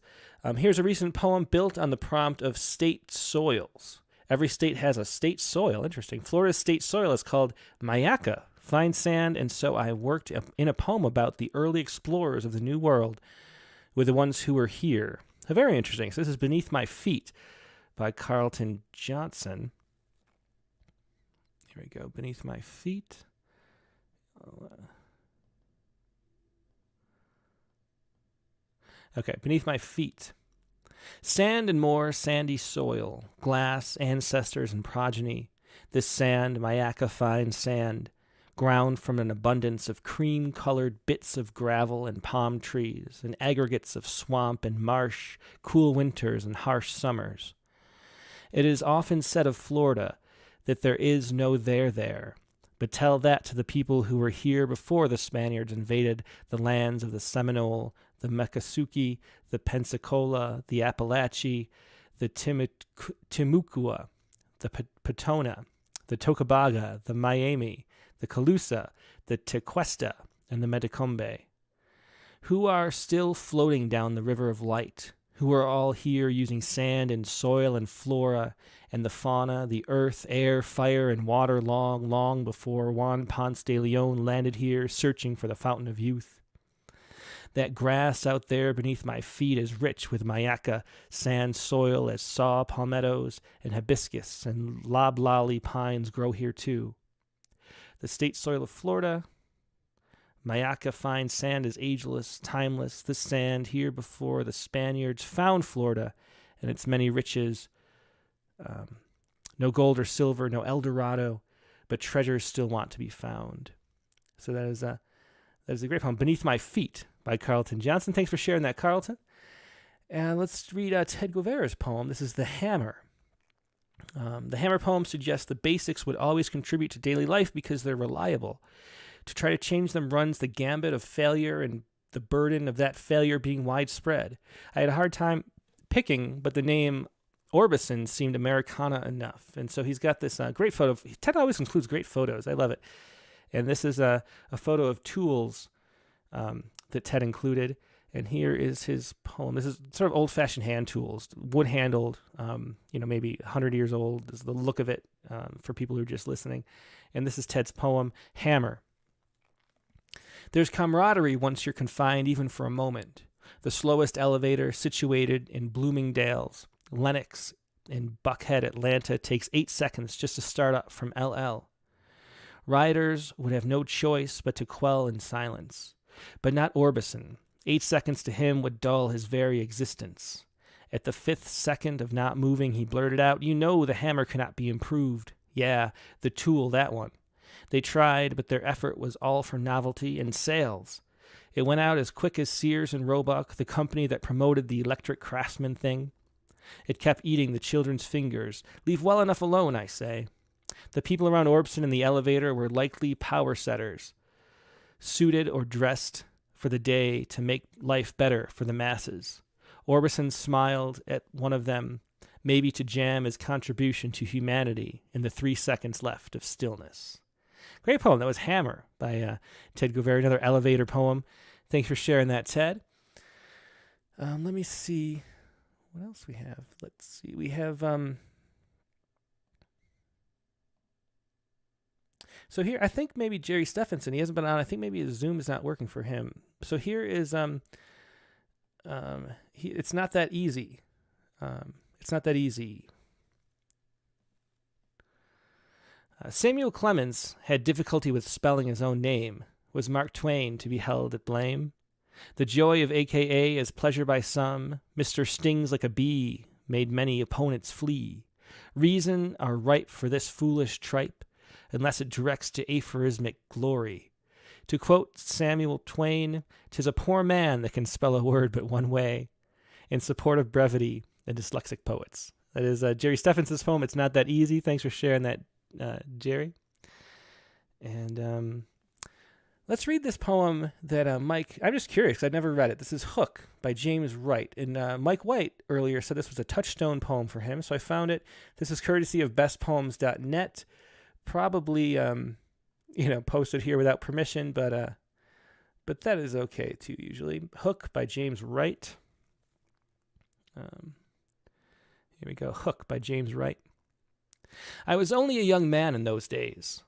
here's a recent poem built on the prompt of state soils. Every state has a state soil. Interesting. Florida's state soil is called Mayaca, fine sand, and so I worked in a poem about the early explorers of the New World with the ones who were here. Very interesting. So this is Beneath My Feet by Carlton Johnson. Here we go. Beneath My Feet. Okay, Beneath My Feet. Sand and more sandy soil, glass, ancestors and progeny. This sand, Mayaca fine sand, ground from an abundance of cream-colored bits of gravel and palm trees, and aggregates of swamp and marsh, cool winters and harsh summers. It is often said of Florida that there is no there, but tell that to the people who were here before the Spaniards invaded the lands of the Seminole, the Miccosukee, the Pensacola, the Appalachee, the Timucua, the Potona, the Tocobaga, the Miami, the Calusa, the Tequesta, and the Metacombe, who are still floating down the river of light, who are all here using sand and soil and flora and the fauna, the earth, air, fire, and water long, long before Juan Ponce de Leon landed here searching for the fountain of youth. That grass out there beneath my feet is rich with Mayaca sand soil as saw palmettos and hibiscus and loblolly pines grow here too. The state soil of Florida, Mayaca fine sand is ageless, timeless. This sand here before the Spaniards found Florida and its many riches. No gold or silver, no El Dorado, but treasures still want to be found. So that is a great poem, Beneath My Feet by Carlton Johnson. Thanks for sharing that, Carlton. And let's read Ted Guevara's poem. This is The Hammer. The Hammer poem suggests the basics would always contribute to daily life because they're reliable. To try to change them runs the gambit of failure and the burden of that failure being widespread. I had a hard time picking, but the name Orbison seemed Americana enough. And so he's got this great photo. Ted always includes great photos. I love it. And this is a photo of tools that Ted included. And here is his poem. This is sort of old-fashioned hand tools, wood-handled, maybe 100 years old is the look of it for people who are just listening. And this is Ted's poem, Hammer. There's camaraderie once you're confined even for a moment. The slowest elevator situated in Bloomingdale's, Lenox, in Buckhead, Atlanta, takes 8 seconds just to start up from LL. Riders would have no choice but to quell in silence. But not Orbison. 8 seconds to him would dull his very existence. At the 5th second of not moving, he blurted out, "You know the hammer cannot be improved. Yeah, the tool, that one." They tried, but their effort was all for novelty and sales. It went out as quick as Sears and Roebuck, the company that promoted the electric craftsman thing. It kept eating the children's fingers. Leave well enough alone, I say. The people around Orbison in the elevator were likely power setters, suited or dressed for the day to make life better for the masses. Orbison smiled at one of them, maybe to jam his contribution to humanity in the 3 seconds left of stillness. Great poem. That was Hammer by Ted Goveri, another elevator poem. Thanks for sharing that, Ted. Let me see what else we have. Let's see. We have... So here, I think maybe Jerry Stephenson, he hasn't been on. I think maybe his Zoom is not working for him. So here is, it's not that easy. It's not that easy. Samuel Clemens had difficulty with spelling his own name. Was Mark Twain to be held at blame? The joy of AKA as pleasure by some, Mr. Stings like a bee, made many opponents flee. Reason are ripe for this foolish tripe, unless it directs to aphorismic glory. To quote Samuel Twain, "'Tis a poor man that can spell a word but one way," in support of brevity and dyslexic poets. That is Jerry Stephenson's poem, It's Not That Easy. Thanks for sharing that, Jerry. And let's read this poem that Mike, I'm just curious, I've never read it. This is Hook by James Wright. And Mike White earlier said this was a touchstone poem for him, so I found it. This is courtesy of bestpoems.net. Probably, posted here without permission, but that is okay too, usually. Hook by James Wright. Here we go. Hook by James Wright. I was only a young man in those days.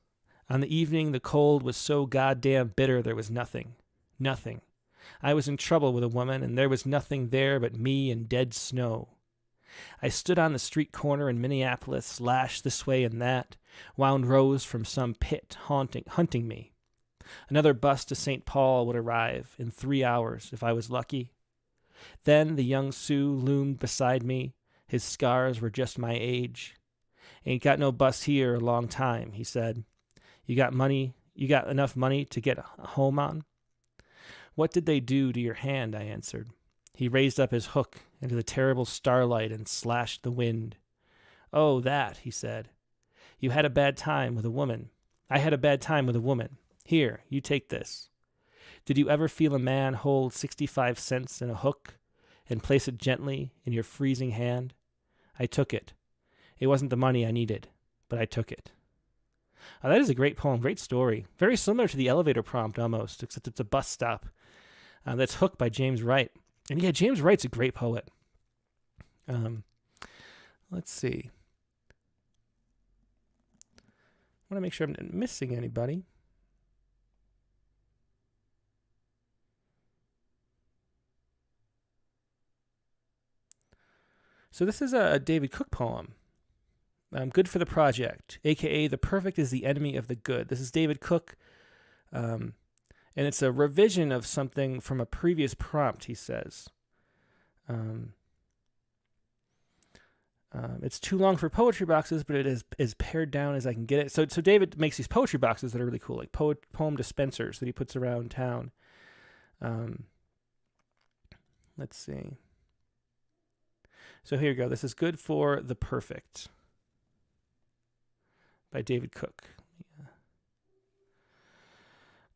On the evening the cold was so goddamn bitter there was nothing. Nothing. I was in trouble with a woman, and there was nothing there but me and dead snow. I stood on the street corner in Minneapolis, lashed this way and that, wound rose from some pit hunting me. Another bus to St. Paul would arrive in 3 hours if I was lucky. Then the young Sioux loomed beside me. His scars were just my age. Ain't got no bus here a long time, he said. You got money? You got enough money to get home on? What did they do to your hand? I answered. He raised up his hook into the terrible starlight and slashed the wind. Oh, that, he said. You had a bad time with a woman. I had a bad time with a woman. Here, you take this. Did you ever feel a man hold 65 cents in a hook and place it gently in your freezing hand? I took it. It wasn't the money I needed, but I took it. That is a great poem, great story. Very similar to the elevator prompt almost, except it's a bus stop. That's Hook by James Wright. And yeah, James Wright's a great poet. Let's see. I want to make sure I'm not missing anybody. So this is a David Cook poem. Good for the Project, a.k.a. The Perfect is the Enemy of the Good. This is David Cook, and it's a revision of something from a previous prompt, he says. It's too long for poetry boxes, but it is as pared down as I can get it. So David makes these poetry boxes that are really cool, like poem dispensers that he puts around town. Let's see. So here you go. This is Good for the Perfect by David Cook. Yeah.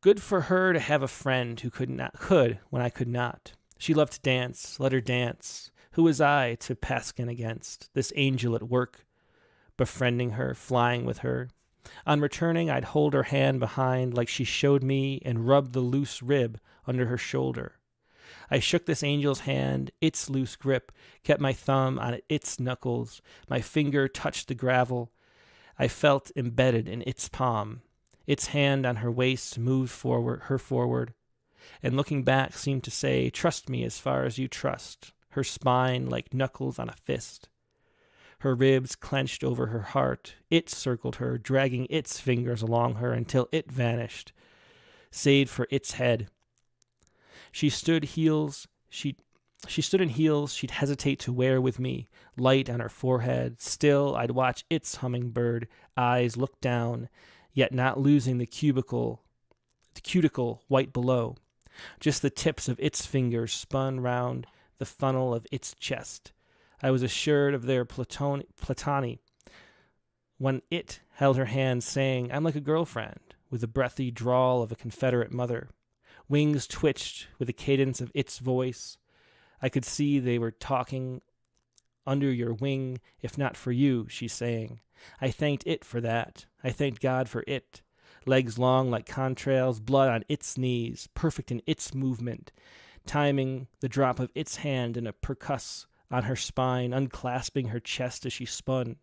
Good for her to have a friend who could when I could not. She loved to dance, let her dance. Who was I to paskin against this angel at work, befriending her, flying with her? On returning, I'd hold her hand behind like she showed me and rub the loose rib under her shoulder. I shook this angel's hand, its loose grip, kept my thumb on its knuckles. My finger touched the gravel. I felt embedded in its palm. Its hand on her waist moved her forward, and looking back seemed to say, trust me as far as you trust. Her spine like knuckles on a fist. Her ribs clenched over her heart. It circled her, dragging its fingers along her until it vanished, save for its head. She stood in heels she'd hesitate to wear with me, light on her forehead. Still, I'd watch its hummingbird eyes look down, yet not losing the cuticle white below. Just the tips of its fingers spun round the funnel of its chest. I was assured of their platony when it held her hand, saying, I'm like a girlfriend, with the breathy drawl of a Confederate mother. Wings twitched with the cadence of its voice. I could see they were talking under your wing, if not for you, she's saying. I thanked it for that. I thanked God for it. Legs long like contrails, blood on its knees, perfect in its movement, timing the drop of its hand in a percuss on her spine, unclasping her chest as she spun,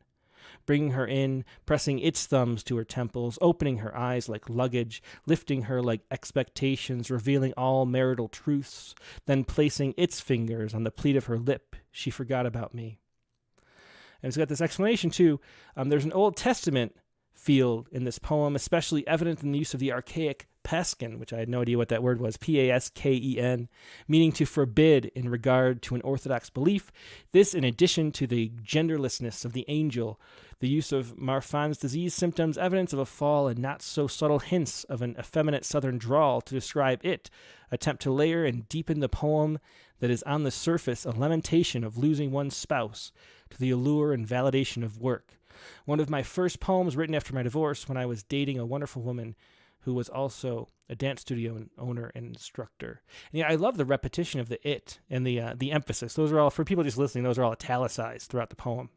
bringing her in, pressing its thumbs to her temples, opening her eyes like luggage, lifting her like expectations, revealing all marital truths, then placing its fingers on the pleat of her lip. She forgot about me. And it's got this explanation, too. There's an Old Testament feel in this poem, especially evident in the use of the archaic pasken, which I had no idea what that word was, P-A-S-K-E-N, meaning to forbid in regard to an orthodox belief. This, in addition to the genderlessness of the angel, the use of Marfan's disease symptoms, evidence of a fall, and not so subtle hints of an effeminate southern drawl to describe it, attempt to layer and deepen the poem that is on the surface a lamentation of losing one's spouse to the allure and validation of work. One of my first poems written after my divorce when I was dating a wonderful woman who was also a dance studio owner and instructor. And yeah, I love the repetition of the it and the emphasis. Those are all, for people just listening, those are all italicized throughout the poem.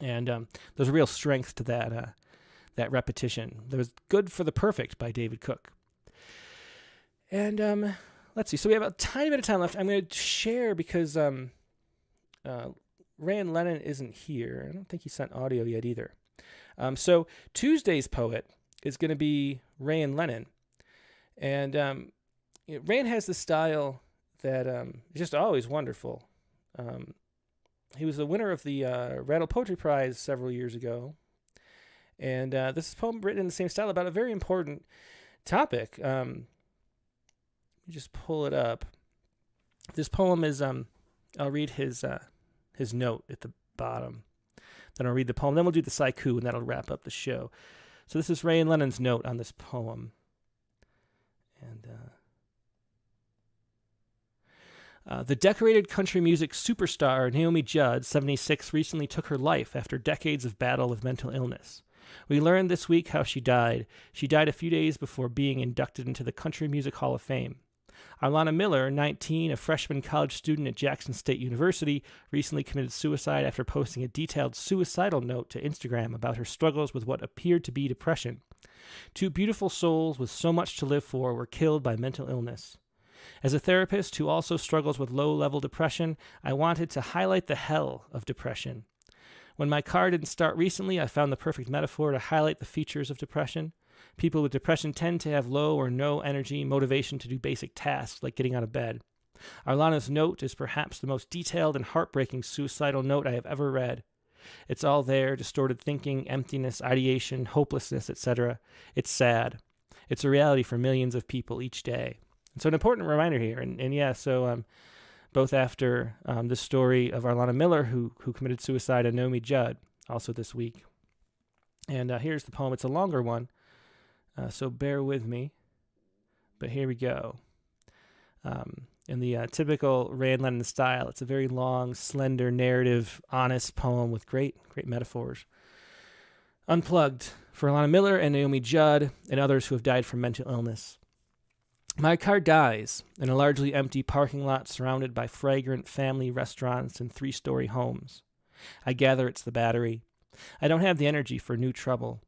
And there's a real strength to that repetition. There was Good for the Perfect by David Cook. And let's see. So we have a tiny bit of time left. I'm going to share because Rayon Lennon isn't here. I don't think he sent audio yet either. So Tuesday's poet is going to be Rayon Lennon. And Rayon has this style that is just always wonderful. He was the winner of the Rattle Poetry Prize several years ago. And this is a poem written in the same style about a very important topic. Let me just pull it up. This poem is, I'll read his note at the bottom. Then I'll read the poem. Then we'll do the Sciku, and that'll wrap up the show. So this is Rayon Lennon's note on this poem. And the decorated country music superstar Naomi Judd, 76, recently took her life after decades of battle with mental illness. We learned this week how she died. She died a few days before being inducted into the Country Music Hall of Fame. Arlana Miller, 19, a freshman college student at Jackson State University, recently committed suicide after posting a detailed suicidal note to Instagram about her struggles with what appeared to be depression. Two beautiful souls with so much to live for were killed by mental illness. As a therapist who also struggles with low-level depression, I wanted to highlight the hell of depression. When my car didn't start recently, I found the perfect metaphor to highlight the features of depression. People with depression tend to have low or no energy, motivation to do basic tasks like getting out of bed. Arlana's note is perhaps the most detailed and heartbreaking suicidal note I have ever read. It's all there, distorted thinking, emptiness, ideation, hopelessness, etc. It's sad. It's a reality for millions of people each day. And so an important reminder here. And yeah, so both after the story of Arlana Miller, who committed suicide, and Naomi Judd, also this week. And here's the poem. It's a longer one. So bear with me, but here we go. In the typical Rayon Lennon style, it's a very long, slender, narrative, honest poem with great metaphors. Unplugged, for Arlana Miller and Naomi Judd and others who have died from mental illness. My car dies in a largely empty parking lot surrounded by fragrant family restaurants and 3-story homes. I gather it's the battery. I don't have the energy for new trouble.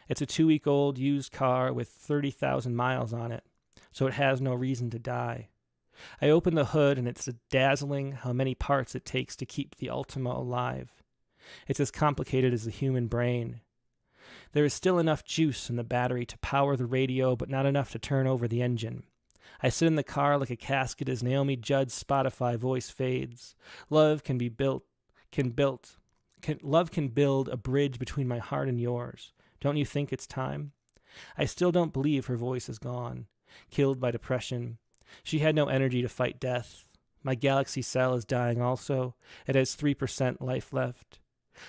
It's a 2-week-old used car with 30,000 miles on it, so it has no reason to die. I open the hood, and it's dazzling how many parts it takes to keep the Ultima alive. It's as complicated as the human brain. There is still enough juice in the battery to power the radio, but not enough to turn over the engine. I sit in the car like a casket as Naomi Judd's Spotify voice fades. Love can build a bridge between my heart and yours. Don't you think it's time? I still don't believe her voice is gone, killed by depression. She had no energy to fight death. My galaxy cell is dying also. It has 3% life left.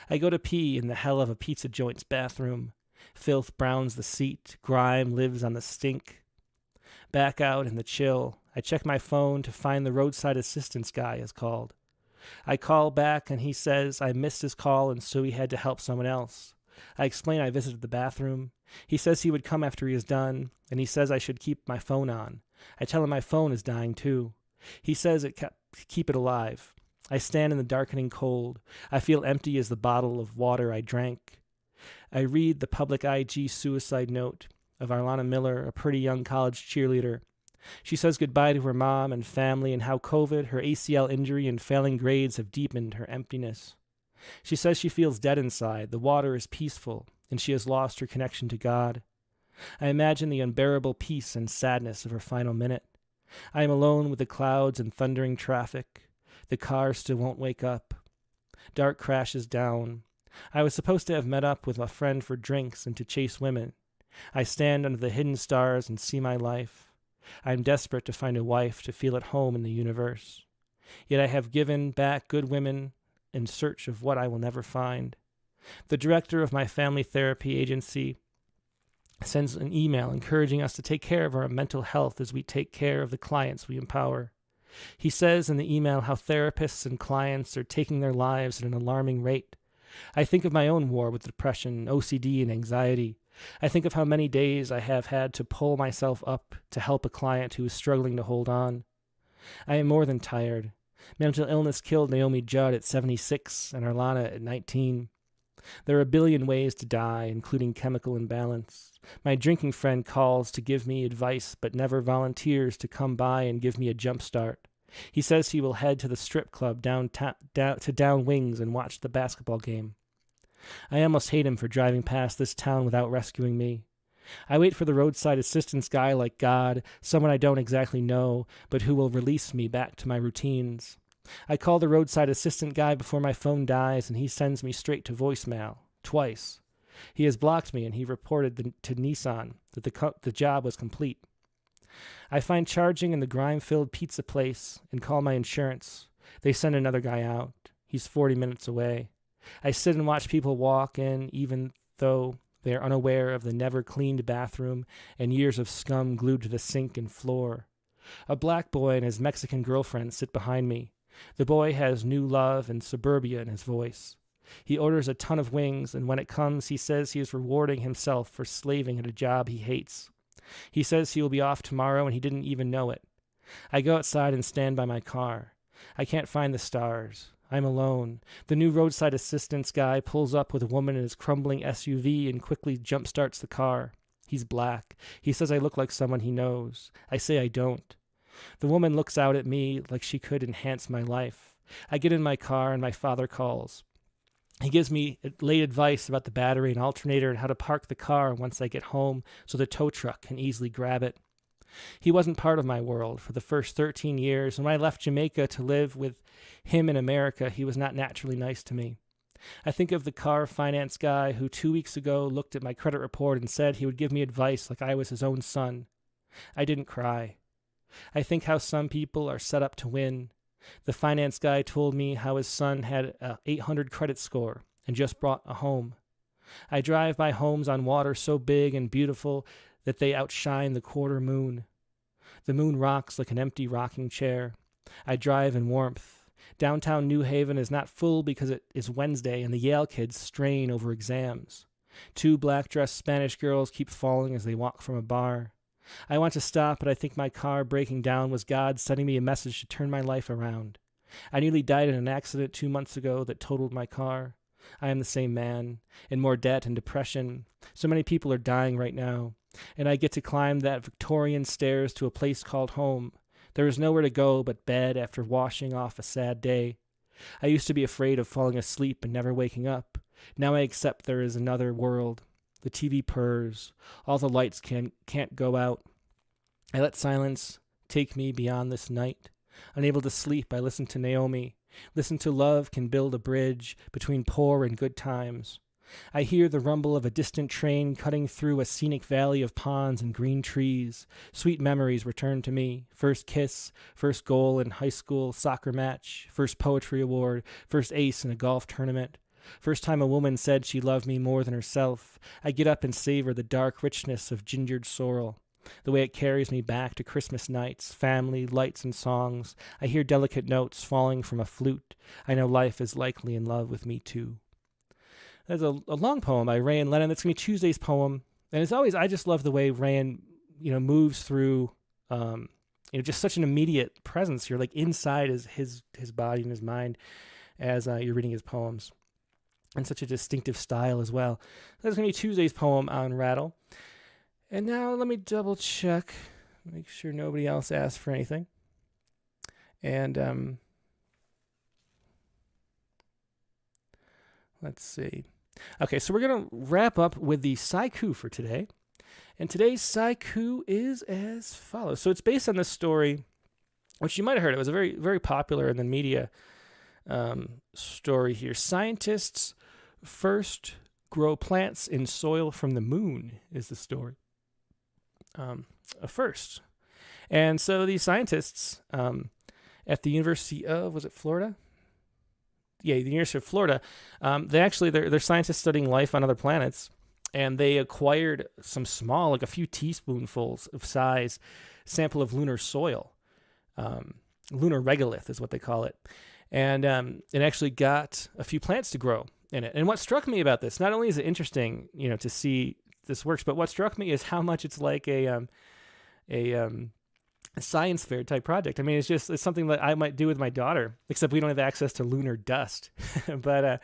I go to pee in the hell of a pizza joint's bathroom. Filth browns the seat. Grime lives on the stink. Back out in the chill, I check my phone to find the roadside assistance guy has called. I call back and he says I missed his call and so he had to help someone else. I explain I visited the bathroom. He says he would come after he is done, and he says I should keep my phone on. I tell him my phone is dying too. He says keep it alive. I stand in the darkening cold. I feel empty as the bottle of water I drank. I read the public IG suicide note of Arlana Miller, a pretty young college cheerleader. She says goodbye to her mom and family and how COVID, her ACL injury, and failing grades have deepened her emptiness. She says she feels dead inside, the water is peaceful, and she has lost her connection to God. I imagine the unbearable peace and sadness of her final minute. I am alone with the clouds and thundering traffic. The car still won't wake up. Dark crashes down. I was supposed to have met up with a friend for drinks and to chase women. I stand under the hidden stars and see my life. I am desperate to find a wife to feel at home in the universe. Yet I have given back good women in search of what I will never find. The director of my family therapy agency sends an email encouraging us to take care of our mental health as we take care of the clients we empower. He says in the email how therapists and clients are taking their lives at an alarming rate. I think of my own war with depression, OCD, and anxiety. I think of how many days I have had to pull myself up to help a client who is struggling to hold on. I am more than tired. Mental illness killed Naomi Judd at 76 and Arlana at 19. There are a billion ways to die, including chemical imbalance. My drinking friend calls to give me advice, but never volunteers to come by and give me a jump start. He says he will head to the strip club to Down Wings and watch the basketball game. I almost hate him for driving past this town without rescuing me. I wait for the roadside assistance guy like God, someone I don't exactly know, but who will release me back to my routines. I call the roadside assistant guy before my phone dies, and he sends me straight to voicemail, twice. He has blocked me, and he reported to Nissan that the job was complete. I find charging in the grime-filled pizza place and call my insurance. They send another guy out. He's 40 minutes away. I sit and watch people walk in, even though they are unaware of the never-cleaned bathroom and years of scum glued to the sink and floor. A black boy and his Mexican girlfriend sit behind me. The boy has new love and suburbia in his voice. He orders a ton of wings, and when it comes, he says he is rewarding himself for slaving at a job he hates. He says he will be off tomorrow, and he didn't even know it. I go outside and stand by my car. I can't find the stars. I'm alone. The new roadside assistance guy pulls up with a woman in his crumbling SUV and quickly jump-starts the car. He's black. He says I look like someone he knows. I say I don't. The woman looks out at me like she could enhance my life. I get in my car and my father calls. He gives me late advice about the battery and alternator and how to park the car once I get home so the tow truck can easily grab it. He wasn't part of my world for the first 13 years, and when I left Jamaica to live with him in America, he was not naturally nice to me. I think of the car finance guy who 2 weeks ago looked at my credit report and said he would give me advice like I was his own son. I didn't cry. I think how some people are set up to win. The finance guy told me how his son had an 800 credit score and just bought a home. I drive by homes on water so big and beautiful that they outshine the quarter moon. The moon rocks like an empty rocking chair. I drive in warmth. Downtown New Haven is not full because it is Wednesday and the Yale kids strain over exams. 2 black-dressed Spanish girls keep falling as they walk from a bar. I want to stop, but I think my car breaking down was God sending me a message to turn my life around. I nearly died in an accident 2 months ago that totaled my car. I am the same man, in more debt and depression. So many people are dying right now, and I get to climb that Victorian stairs to a place called home. There was nowhere to go but bed after washing off a sad day. I used to be afraid of falling asleep and never waking up. Now I accept there is another world. The TV purrs. All the lights can't go out. I let silence take me beyond this night. Unable to sleep, I listen to Naomi. Listen to love can build a bridge between poor and good times. I hear the rumble of a distant train cutting through a scenic valley of ponds and green trees. Sweet memories return to me. First kiss, first goal in high school soccer match, first poetry award, first ace in a golf tournament. First time a woman said she loved me more than herself. I get up and savor the dark richness of gingered sorrel. The way it carries me back to Christmas nights, family, lights, and songs. I hear delicate notes falling from a flute. I know life is likely in love with me too. There's a long poem by Rayon Lennon. That's going to be Tuesday's poem. And as always, I just love the way Rayon, moves through, just such an immediate presence. You're like inside his body and his mind as you're reading his poems. And such a distinctive style as well. That's going to be Tuesday's poem on Rattle. And now let me double check, make sure nobody else asked for anything. And let's see. Okay, so we're going to wrap up with the Sciku for today. And today's Sciku is as follows. So it's based on this story, which you might have heard. It was a very, very popular in the media story here. Scientists first grow plants in soil from the moon is the story. First. And so these scientists at the University of, was it Florida? Yeah, the University of Florida. They're scientists studying life on other planets, and they acquired some small, like a few teaspoonfuls of size, sample of lunar soil. Lunar regolith is what they call it. And it actually got a few plants to grow in it. And what struck me about this, not only is it interesting, to see this works, but what struck me is how much it's like a science fair type project. I mean, it's something that I might do with my daughter, except we don't have access to lunar dust. but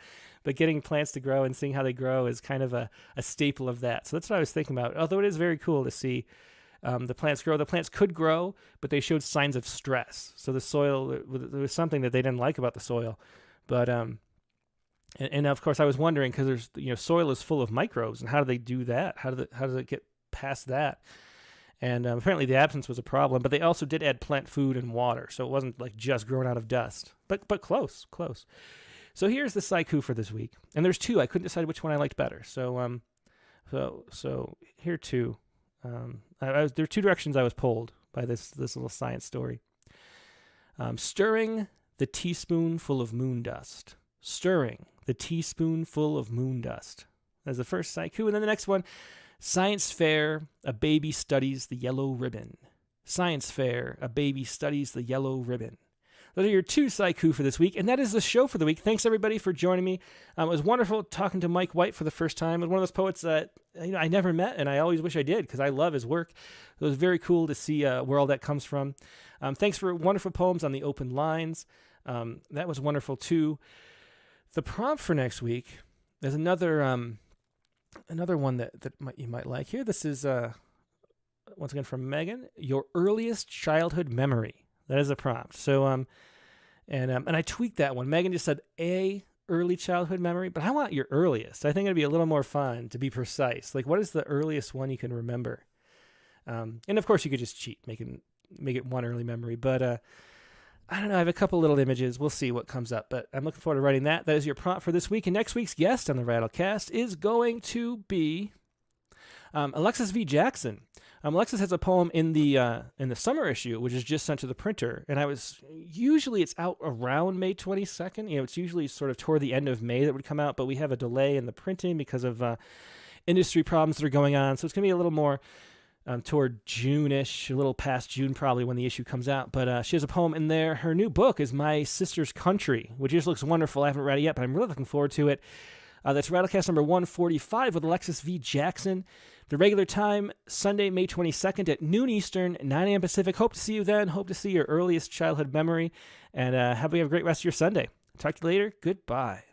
getting plants to grow and seeing how they grow is kind of a staple of that. So that's what I was thinking about. Although it is very cool to see the plants grow. The plants could grow, but they showed signs of stress. So the soil, there was something that they didn't like about the soil. But and of course I was wondering, because there's soil is full of microbes, and how do they do that? How does it get past that? And apparently the absence was a problem, but they also did add plant food and water, so it wasn't like just growing out of dust, but close. So here's the Sciku for this week, and there's two. I couldn't decide which one I liked better. So here are two. There are two directions I was pulled by this little science story. Stirring the teaspoonful of moon dust. Stirring the teaspoonful of moon dust. That's the first Sciku, and then the next one. Science fair, a baby studies the yellow ribbon. Science fair, a baby studies the yellow ribbon. Those are your two Sciku for this week, and that is the show for the week. Thanks, everybody, for joining me. It was wonderful talking to Mike White for the first time. It was one of those poets that I never met, and I always wish I did, because I love his work. It was very cool to see where all that comes from. Thanks for wonderful poems on the open lines. That was wonderful, too. The prompt for next week is another one that you might like here. This is, once again, from Megan. Your earliest childhood memory. That is a prompt. So, and I tweaked that one. Megan just said a early childhood memory, but I want your earliest. I think it'd be a little more fun to be precise. Like, what is the earliest one you can remember? And of course, you could just cheat, make it one early memory. But I don't know. I have a couple little images. We'll see what comes up. But I'm looking forward to writing that. That is your prompt for this week. And next week's guest on the Rattlecast is going to be Alexis V. Jackson. Alexis has a poem in the summer issue, which is just sent to the printer. And usually it's out around May 22nd. It's usually sort of toward the end of May that would come out, but we have a delay in the printing because of industry problems that are going on. So it's going to be a little more toward June-ish, a little past June probably when the issue comes out. But she has a poem in there. Her new book is My Sister's Country, which just looks wonderful. I haven't read it yet, but I'm really looking forward to it. That's Rattlecast number 145 with Alexis V. Jackson. The regular time, Sunday, May 22nd at noon Eastern, 9 a.m. Pacific. Hope to see you then. Hope to see your earliest childhood memory. And have a great rest of your Sunday. Talk to you later. Goodbye.